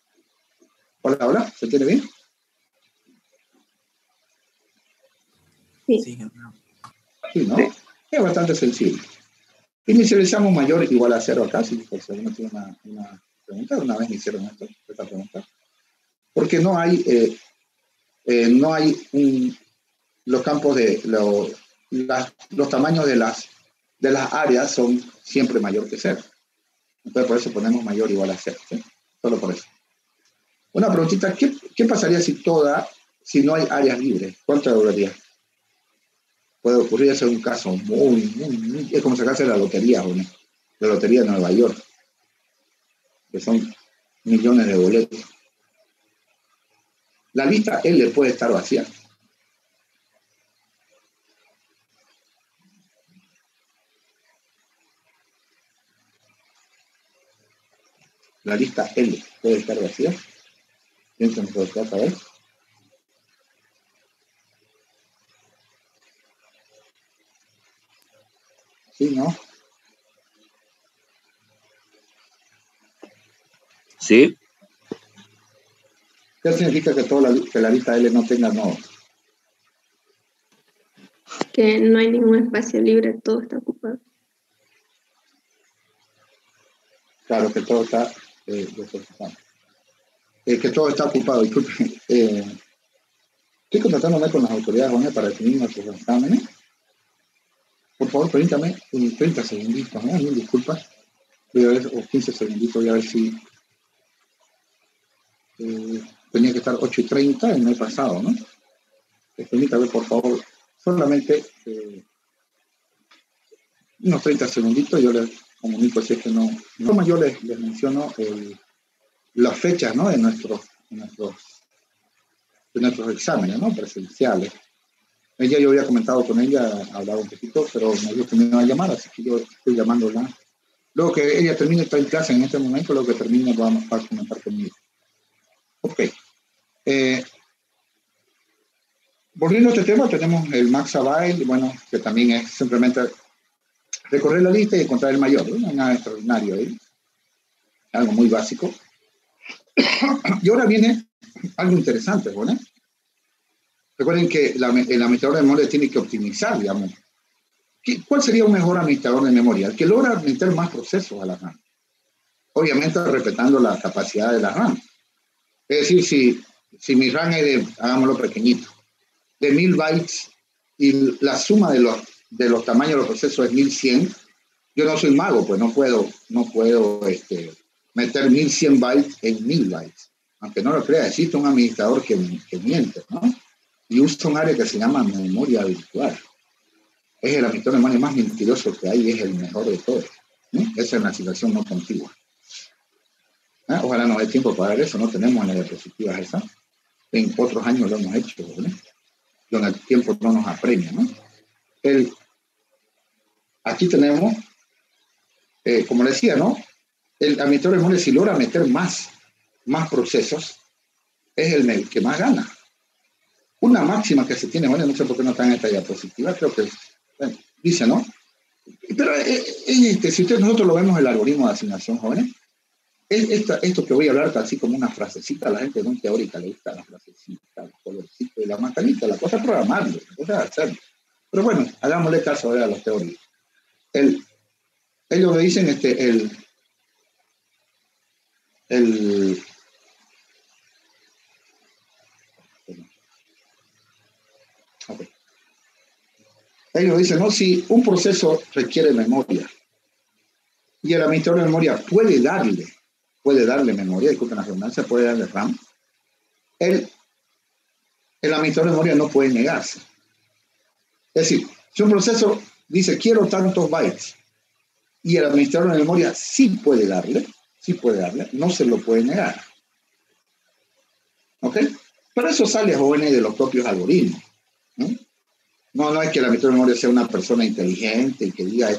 Hola, ¿se entiende bien? Sí. Sí, ¿no? Es bastante sencillo. Inicializamos mayor igual a 0 acá, si alguno tiene una pregunta, una vez me hicieron esta pregunta. Porque no hay los campos los tamaños de las áreas son siempre mayor que 0. Entonces por eso ponemos mayor igual a 0, ¿sí? Solo por eso. Una preguntita, ¿qué pasaría si no hay áreas libres? ¿Cuánto duraría? Puede ocurrir, ese es un caso muy, es como sacarse la lotería, ¿no? La lotería de Nueva York, que son millones de boletos. La lista L puede estar vacía. La lista L puede estar vacía. Piensen por acá, a ver. Sí, ¿no? Sí. ¿Qué significa que la lista L no tenga nodos? Que no hay ningún espacio libre, todo está ocupado. Claro, que todo está desocupado. Que todo está ocupado, disculpen. Estoy contactándome con las autoridades para definir nuestros exámenes. Por favor, permítame 30 segunditos, ¿no? Mil disculpas. Voy a ver, o 15 segunditos, voy a ver si tenía que estar 8:30 el mes pasado, ¿no? Permítame, por favor, solamente unos 30 segunditos, yo les comunico si es que no. Como yo les menciono las fechas, ¿no? de nuestros exámenes, ¿no? presenciales. Ella, yo había comentado con ella, hablaba un poquito, pero me dijo que me iba a llamar, así que yo estoy llamándola. Luego que ella termine, está en clase en este momento, luego que termine va a comentar conmigo. Ok. Volviendo a este tema, tenemos el Max Avail, bueno, que también es simplemente recorrer la lista y encontrar el mayor, ¿no? No hay nada extraordinario ahí, algo muy básico. Y ahora viene algo interesante, ¿no? Recuerden que el administrador de memoria tiene que optimizar, digamos. ¿Cuál sería un mejor administrador de memoria? El que logra meter más procesos a la RAM. Obviamente respetando la capacidad de la RAM. Es decir, si mi RAM es de, hagámoslo pequeñito, de 1000 bytes y la suma de los tamaños de los procesos es 1100, yo no soy mago, pues no puedo meter 1100 bytes en 1000 bytes. Aunque no lo crea, existe un administrador que miente, ¿no? Y usa un área que se llama memoria virtual. Es el administrador de memoria más mentiroso que hay y es el mejor de todos, ¿no? Esa es una situación no contigua. Ojalá nos dé tiempo para ver eso, no tenemos en las diapositivas esa. En otros años lo hemos hecho, ¿no? Donde el tiempo no nos apremia, ¿no? Aquí tenemos, como le decía, ¿no? El administrador de memoria, si logra meter más procesos, es el que más gana. Una máxima que se tiene, bueno, no sé por qué no está en esta diapositiva, creo que bueno, dice, ¿no? Pero si nosotros lo vemos el algoritmo de asignación, jóvenes, esto que voy a hablar así como una frasecita, a la gente no teórica le gusta la frasecita, los colorcitos y la mancanita, la cosa es programarlo, la cosa es hacerlo. Pero bueno, hagámosle caso a los teóricos. Ellos le dicen okay. Ellos dicen, no, si un proceso requiere memoria y el administrador de memoria puede darle memoria, disculpen la redundancia, puede darle RAM, el administrador de memoria no puede negarse. Es decir, si un proceso dice quiero tantos bytes y el administrador de memoria sí puede darle, no se lo puede negar. ¿Ok? Pero eso sale, jóvenes, de los propios algoritmos. No es que el administrador de memoria sea una persona inteligente y que diga,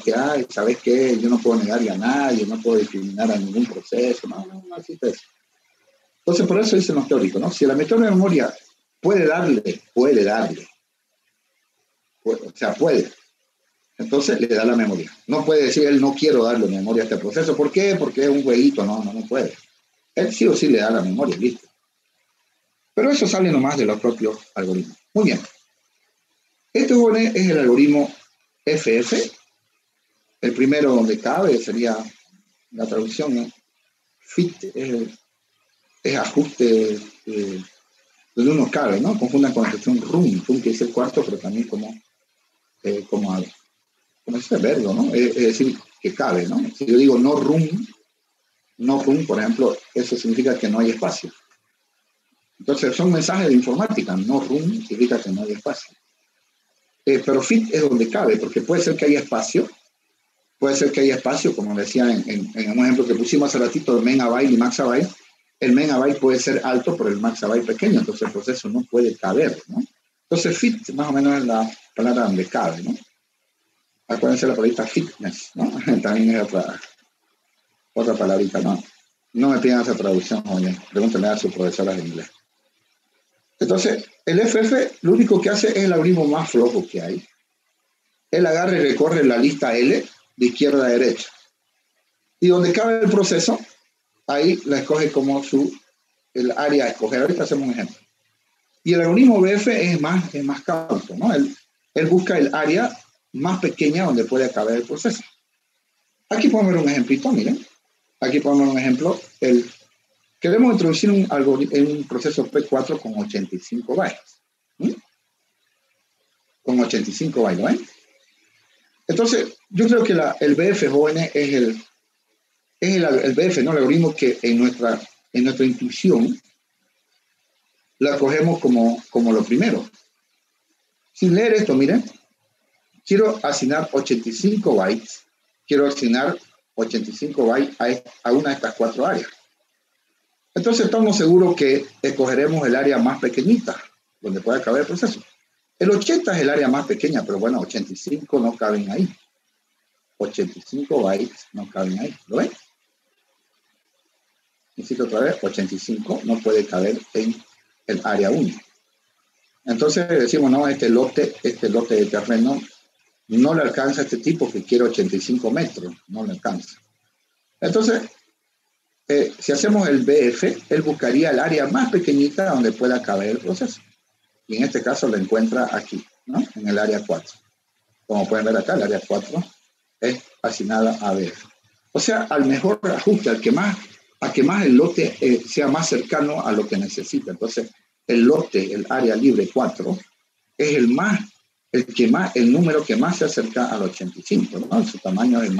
¿sabes qué? Yo no puedo negarle a nadie, no puedo discriminar a ningún proceso. No existe eso. Entonces, por eso dicen los teóricos, ¿no? Si el administrador de memoria puede darle. O sea, puede. Entonces le da la memoria. No puede decir él no quiero darle memoria a este proceso. ¿Por qué? Porque es un jueguito. No puede. Él sí o sí le da la memoria, listo. Pero eso sale nomás de los propios algoritmos. Muy bien. Este es el algoritmo FF. El primero donde cabe sería la traducción, ¿no? Fit es ajuste donde uno cabe, ¿no? Confundan con la expresión room que es el cuarto, pero también como ese verbo, ¿no? Es decir, que cabe, ¿no? Si yo digo no room, por ejemplo, eso significa que no hay espacio. Entonces, son mensajes de informática. No room significa que no hay espacio. Pero fit es donde cabe, porque puede ser que haya espacio, como decía en un ejemplo que pusimos hace ratito, megabyte y maxabyte. El megabyte puede ser alto, pero el maxabyte pequeño, entonces el proceso no puede caber, ¿no? Entonces, fit más o menos es la palabra donde cabe, ¿no? Acuérdense la palabra fitness, ¿no? También es otra palabrita, ¿no? No me pidan esa traducción, oye, pregúntenle a sus profesoras de inglés. Entonces, el FF lo único que hace es el algoritmo más flojo que hay. Él agarra y recorre la lista L de izquierda a derecha. Y donde cabe el proceso, ahí la escoge como el área a escoger. Ahorita hacemos un ejemplo. Y el algoritmo BF es más cauto, ¿no? Él busca el área más pequeña donde puede caber el proceso. Aquí podemos ver un ejemplito, miren. Aquí podemos ver un ejemplo. Queremos introducir un proceso P4 con 85 bytes. Con 85 bytes, ¿no? Entonces, yo creo que el BF, jóvenes, es el BF, ¿no? El algoritmo que en nuestra intuición la cogemos como lo primero. Sin leer esto, miren, quiero asignar 85 bytes. Quiero asignar 85 bytes a una de estas 4 áreas. Entonces estamos seguros que escogeremos el área más pequeñita, donde pueda caber el proceso. El 80 es el área más pequeña, pero bueno, 85 no caben ahí. 85 bytes no caben ahí. ¿Lo ven? Insisto otra vez, 85 no puede caber en el área 1. Entonces decimos, no, este lote de terreno no le alcanza a este tipo que quiere 85 metros, no le alcanza. Entonces, si hacemos el BF, él buscaría el área más pequeñita donde pueda caber el proceso. Y en este caso lo encuentra aquí, ¿no? En el área 4. Como pueden ver acá, el área 4 es asignada a BF. O sea, al mejor ajuste, a que más el lote sea más cercano a lo que necesita. Entonces, el lote, el área libre 4, es el número que más se acerca al 85, ¿no? Su tamaño es el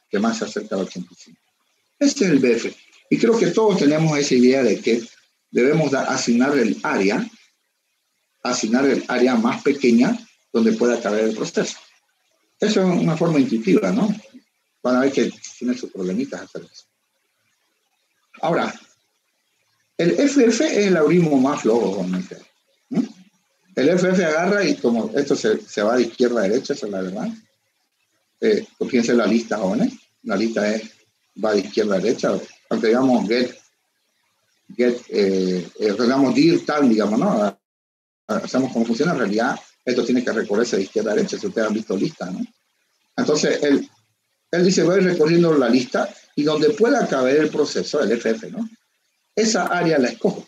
que más se acerca al 85. Este es el BF. Y creo que todos tenemos esa idea de que debemos asignar el área más pequeña donde pueda caber el proceso. Eso es una forma intuitiva, ¿no? Van a ver que tiene sus problemitas hacer eso. Ahora, el FF es el algoritmo más flojo, realmente. El FF agarra y como esto se va de izquierda a derecha, esa es la verdad. Fíjense la lista, jóvenes. La lista va de izquierda a derecha. Aunque digamos digamos dir tal, digamos, ¿no? Hacemos cómo funciona, en realidad esto tiene que recorrerse de izquierda a derecha, si ustedes han visto lista, ¿no? Entonces, él dice, voy recorriendo la lista y donde pueda caber el proceso, el FF, ¿no? Esa área la escojo.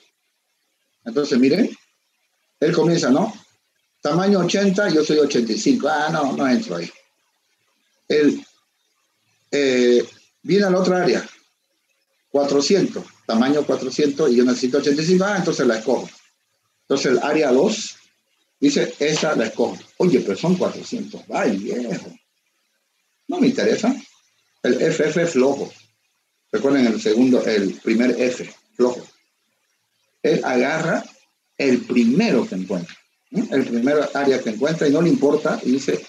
Entonces, miren, él comienza, ¿no? Tamaño 80, yo soy 85. No entro ahí. Él viene a la otra área, 400, tamaño 400, y yo necesito 85, entonces la escojo. Entonces, el área 2 dice, esa la escojo. Oye, pero son 400. Ay, viejo. No me interesa. El FF flojo. Recuerden el primer F, flojo. Él agarra el primero que encuentra. El primer área que encuentra y no le importa y dice,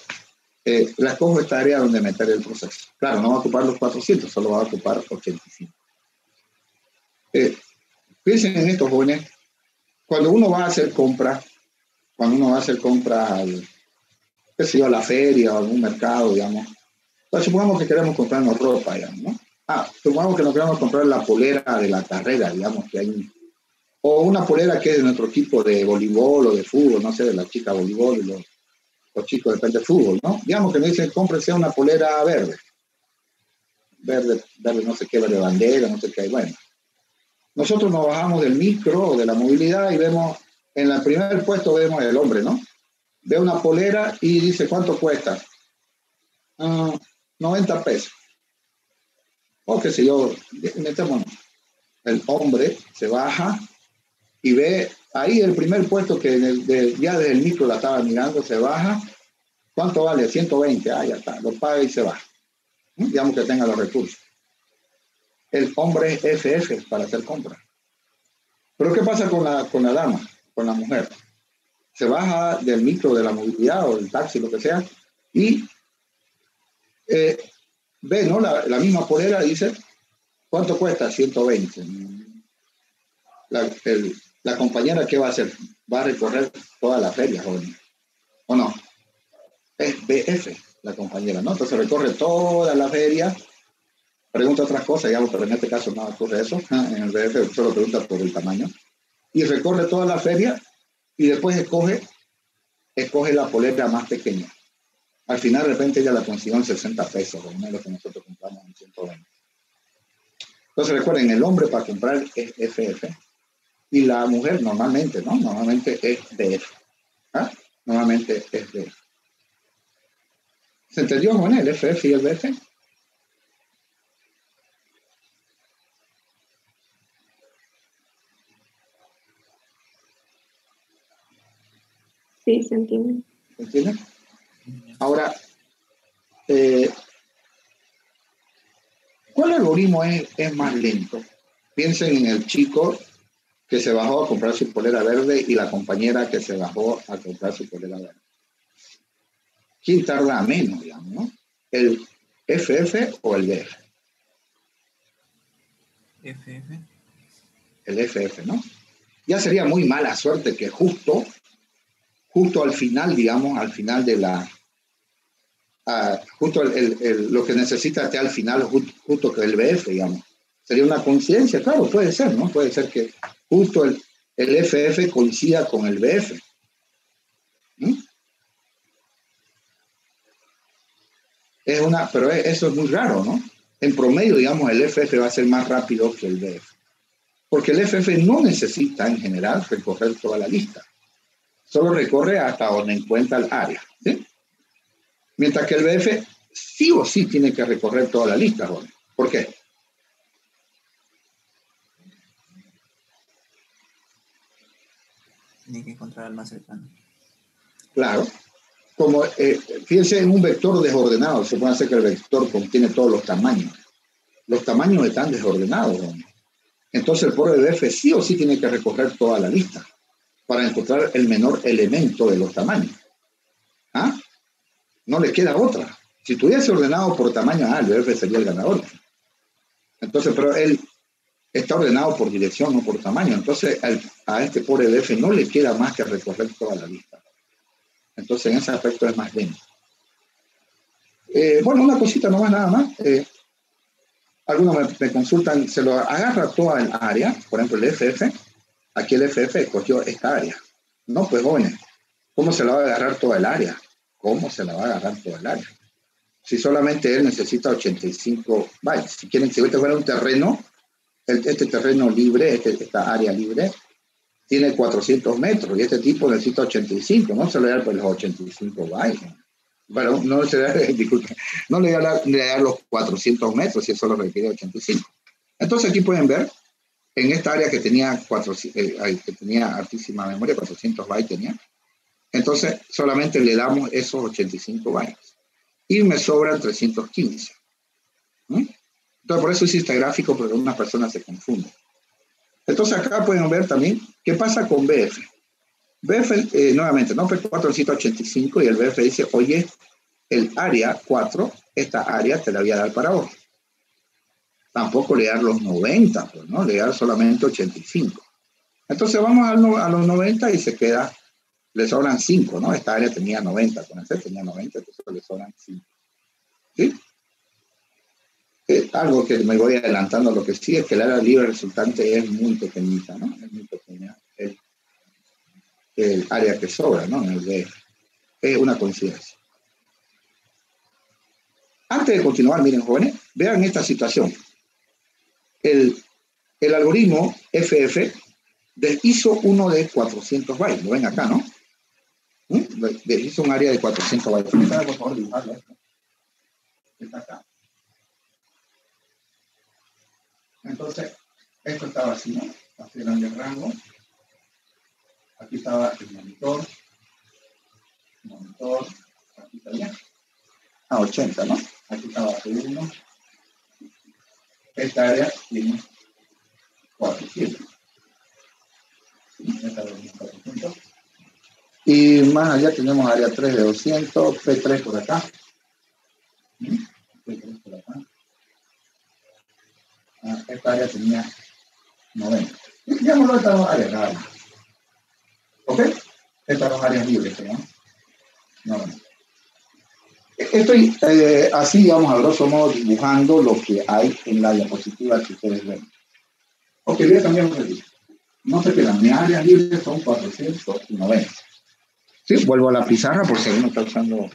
la escojo esta área donde meter el proceso. Claro, no va a ocupar los 400, solo va a ocupar 85. Piensen en esto, jóvenes. Cuando uno va a hacer compras, qué sé yo, a la feria o a algún mercado, digamos, pues supongamos que queremos comprarnos ropa, digamos, ¿no? Supongamos que nos queremos comprar la polera de la carrera, digamos, que hay, o una polera que es de nuestro equipo de voleibol o de fútbol, no sé, de la chica voleibol y los chicos de fútbol, ¿no? Digamos que me dicen, cómprese una polera verde, no sé qué, verde bandera, no sé qué, bueno. Nosotros nos bajamos del micro o de la movilidad y vemos, en el primer puesto vemos el hombre, ¿no? Ve una polera y dice, ¿cuánto cuesta? 90 pesos. O qué sé yo, metémonos. El hombre se baja y ve ahí el primer puesto que ya desde el micro la estaba mirando, se baja. ¿Cuánto vale? 120. Ya está. Lo paga y se va. Digamos que tenga los recursos. El hombre es FF para hacer compras. Pero ¿qué pasa con la dama, con la mujer? Se baja del micro de la movilidad o del taxi, lo que sea, y ve, ¿no? La misma polera dice, ¿cuánto cuesta? 120. La compañera, ¿qué va a hacer? Va a recorrer toda la feria, joven. ¿O no? Es BF la compañera, ¿no? Entonces recorre toda la feria, pregunta otras cosas, digamos, pero en este caso no ocurre eso. En el BF solo pregunta por el tamaño. Y recorre toda la feria y después escoge la polera más pequeña. Al final, de repente, ella la consiguió en 60 pesos, como es lo que nosotros compramos en 120. Entonces, recuerden, el hombre para comprar es FF y la mujer normalmente, ¿no? Normalmente es BF. Normalmente es BF. ¿Se entendió, Juan, el FF y el BF? Sí, se entiende. ¿Se entiende? Ahora, ¿cuál algoritmo es más lento? Piensen en el chico que se bajó a comprar su polera verde y la compañera que se bajó a comprar su polera verde. ¿Quién tarda menos, digamos, no? ¿El FF o el BF? FF. el FF, ¿no? Ya sería muy mala suerte que justo al final, digamos, al final de la... justo lo que necesita esté al final, justo que el BF, digamos. Sería una coincidencia, claro, puede ser, ¿no? Puede ser que justo el FF coincida con el BF. Pero eso es muy raro, ¿no? En promedio, digamos, el FF va a ser más rápido que el BF. Porque el FF no necesita, en general, recorrer toda la lista. Solo recorre hasta donde encuentra el área, ¿sí? Mientras que el BF sí o sí tiene que recorrer toda la lista, joven. ¿Por qué? Tiene que encontrar al más cercano. Claro. Como, fíjense en un vector desordenado, se puede hacer que el vector contiene todos los tamaños. Los tamaños están desordenados, joven. Entonces el pobre BF sí o sí tiene que recorrer toda la lista para encontrar el menor elemento de los tamaños. ¿Ah? No le queda otra. Si estuviese ordenado por tamaño, el BF sería el ganador. Entonces, pero él está ordenado por dirección, no por tamaño. Entonces, a este pobre BF no le queda más que recorrer toda la lista. Entonces, en ese aspecto es más lento. Bueno, una cosita nomás, nada más. Algunos me consultan, se lo agarra toda el área, por ejemplo, el FF. Aquí el FF escogió esta área. No, pues jóvenes, ¿cómo se la va a agarrar toda el área? ¿Cómo se la va a agarrar toda el área? Si solamente él necesita 85 bytes. Si quieren, si ahorita fuera un terreno, este terreno libre, esta área libre, tiene 400 metros y este tipo necesita 85. No se le da por los 85 bytes. Bueno, no se le da, disculpe, no le da los 400 metros si eso lo requiere 85. Entonces aquí pueden ver, en esta área que tenía altísima memoria, 400 bytes tenía, entonces solamente le damos esos 85 bytes. Y me sobran 315. Entonces, por eso hice este gráfico, porque una persona se confunde. Entonces, acá pueden ver también qué pasa con BF. BF, nuevamente, no P4 necesita 85 y el BF dice, oye, el área 4, esta área te la voy a dar para vos. Tampoco le dar los 90, pues, ¿no? Le dar solamente 85. Entonces, vamos a los 90 y se queda, le sobran 5, ¿no? Esta área tenía 90, con ese tenía 90, entonces le sobran 5. ¿Sí? Algo que me voy adelantando a lo que sí es que el área libre resultante es muy pequeñita, ¿no? Es muy pequeña el área que sobra, ¿no? En el BF. Es una coincidencia. Antes de continuar, miren, jóvenes, vean esta situación. El algoritmo FF hizo uno de 400 bytes. Lo ven acá, ¿no? Hizo un área de 400 bytes. Por favor, dibujarlo. Está acá. Entonces, esto estaba así, ¿no? Así grande el rango. Aquí estaba el monitor, aquí está bien. 80, ¿no? Aquí estaba el 1. Esta área tiene 400. Esta área tiene 400. Y más allá tenemos área 3 de 200, P3 por acá. P3 por acá. Esta área tenía 90. Digámoslo, estas dos áreas nada más. ¿Ok? Estas dos áreas libres, ¿no? 90. Estoy así, digamos, a grosso modo dibujando lo que hay en la diapositiva que ustedes ven. Ok, voy a cambiar un poquito. No se quedan, mis áreas libres son 490. Sí, vuelvo a la pizarra por si alguno está usando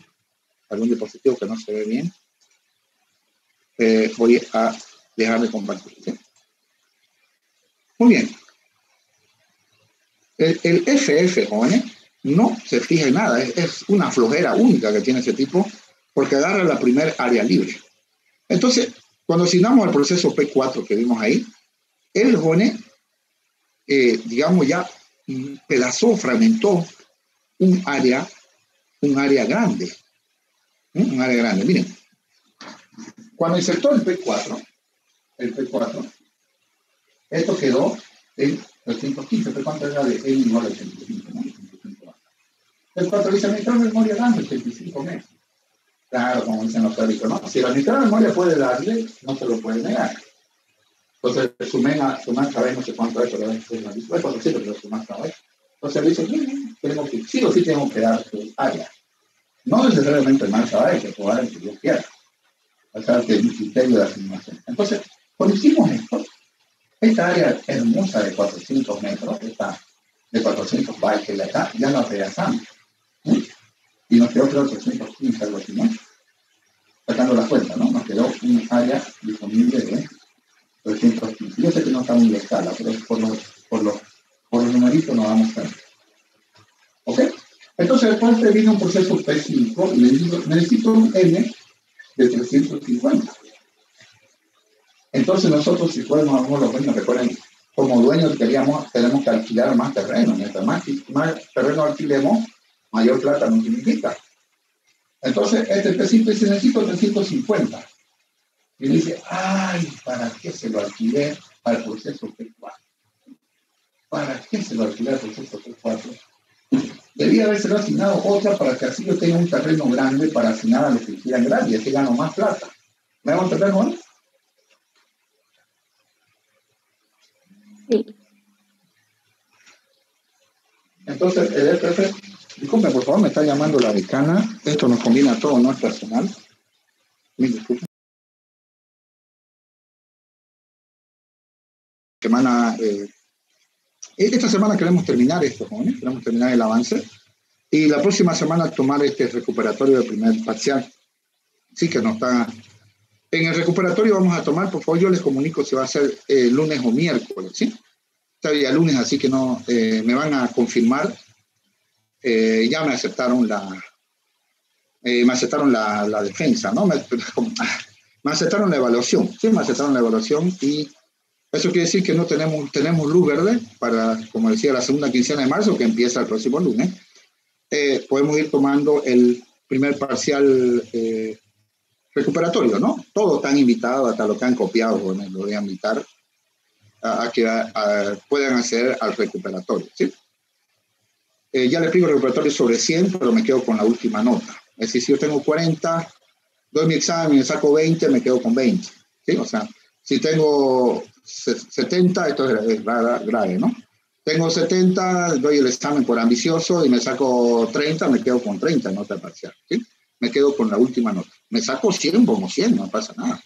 algún dispositivo que no se ve bien. Voy a dejar de compartir. ¿Sí? Muy bien. El FF, jóvenes, no se fija en nada. Es una flojera única que tiene ese tipo porque agarra la primera área libre. Entonces, cuando asignamos al proceso P4 que vimos ahí, el jóvenes, digamos, ya pedazó, fragmentó un área grande. Un área grande. Miren, cuando insertó el P4, esto quedó en 315. ¿Pero cuánto era de N igual a 85? ¿No? El 4 dice, administrar memoria grande, 85 metros. Claro, como dicen los teóricos, ¿no? Si la administrar memoria puede darle, no se lo puede negar. Entonces, sumé cada vez no sé cuánto es, pero es 400, pero sumé cada vez. Entonces, le dice, tengo que, sí o sí tengo que dar tu área. No necesariamente el marcha va a que puedo dar el que yo quiera. O sea, que mi criterio de asignación. Entonces, cuando hicimos esto, esta área hermosa de 400 metros, esta de 400 bytes que acá, ya la regresamos. Y nos quedó, creo, 315, algo así, ¿no? Sacando la cuenta, ¿no? Nos quedó un área disponible de 315. Yo sé que no está muy de escala, pero por los numeritos nos damos cuenta. ¿Ok? Entonces, después viene un proceso P5 y le digo, necesito un N de 350. Entonces, nosotros, si fuéramos los dueños, recuerden, como dueños tenemos que alquilar más terreno. Mientras más terreno alquilemos, mayor plata nos significa. Entonces, este P5 dice, necesito 350. Y dice, ay, ¿para qué se lo alquilé al proceso P4? ¿Para qué se lo alquilé al proceso P4? Debía haberse asignado otra para que así yo tenga un terreno grande para asignar a los que quieran grande y así gano más plata. ¿Me hago entender, Juan? Sí. Entonces, el EPF, disculpen, por favor, me está llamando la decana. Esto nos conviene a todos, no es personal. Mil disculpas. Esta semana queremos terminar esto, jóvenes, queremos terminar el avance. Y la próxima semana tomar este recuperatorio del primer parcial. Sí, que no está. En el recuperatorio vamos a tomar, por favor, yo les comunico si va a ser lunes o miércoles, ¿sí? Está ya lunes, así que no, me van a confirmar. Ya me aceptaron la defensa, ¿no? Me aceptaron la evaluación, ¿sí? Me aceptaron la evaluación y eso quiere decir que no tenemos luz verde para, como decía, la segunda quincena de marzo, que empieza el próximo lunes. Podemos ir tomando el primer parcial recuperatorio, ¿no? Todos están invitados, hasta los que han copiado, bueno, los voy a invitar a que puedan acceder al recuperatorio, ¿sí? Ya le explico el recuperatorio sobre 100, pero me quedo con la última nota. Es decir, si yo tengo 40, doy mi examen, saco 20, me quedo con 20, ¿sí? O sea, si tengo 70, esto es grave, ¿no? Tengo 70, doy el examen por ambicioso y me saco 30, me quedo con 30 nota parcial, ¿sí? Me quedo con la última nota. Me saco 100 como 100, no pasa nada.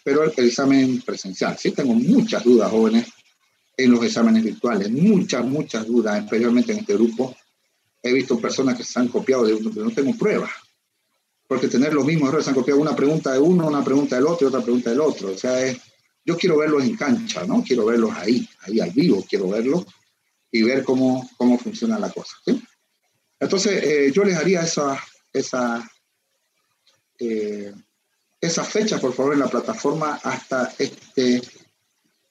Pero el examen presencial, sí, tengo muchas dudas, jóvenes, en los exámenes virtuales. Muchas dudas, especialmente en este grupo. He visto personas que se han copiado de uno, pero no tengo pruebas. Porque tener los mismos errores, se han copiado una pregunta de uno, una pregunta del otro y otra pregunta del otro. O sea, yo quiero verlos en cancha, ¿no? Quiero verlos ahí al vivo, quiero verlos y ver cómo funciona la cosa, ¿sí? Entonces, yo les haría esa fecha, por favor, en la plataforma hasta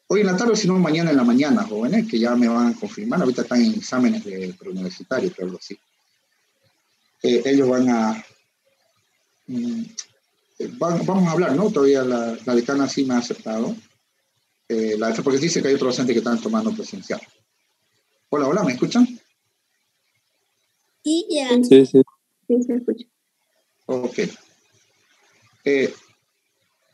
hoy en la tarde, si no mañana en la mañana, jóvenes, que ya me van a confirmar. Ahorita están en exámenes de preuniversitarios, pero algo así. Ellos van a... vamos a hablar, ¿no? Todavía la decana sí me ha aceptado. Porque dice que hay otros docentes que están tomando presencial. Hola, ¿me escuchan? Sí, ya. Sí. Sí, se escucha. Ok.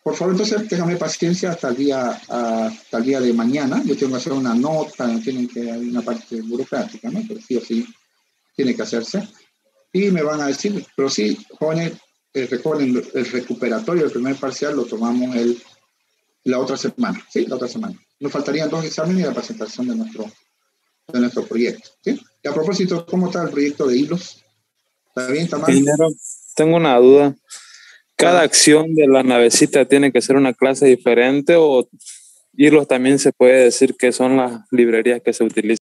Por favor, entonces, téngame paciencia hasta el día de mañana. Yo tengo que hacer una nota, hay una parte burocrática, ¿no? Pero sí o sí tiene que hacerse. Y me van a decir, pero sí, jóvenes, recuerden, el recuperatorio del primer parcial lo tomamos la otra semana. Sí, la otra semana. Nos faltarían 2 exámenes y la presentación de nuestro proyecto. ¿Sí? Y a propósito, ¿cómo está el proyecto de hilos? ¿Está bien, Tamar? Tengo una duda. ¿Cada acción de la navecita tiene que ser una clase diferente o hilos también se puede decir que son las librerías que se utilizan?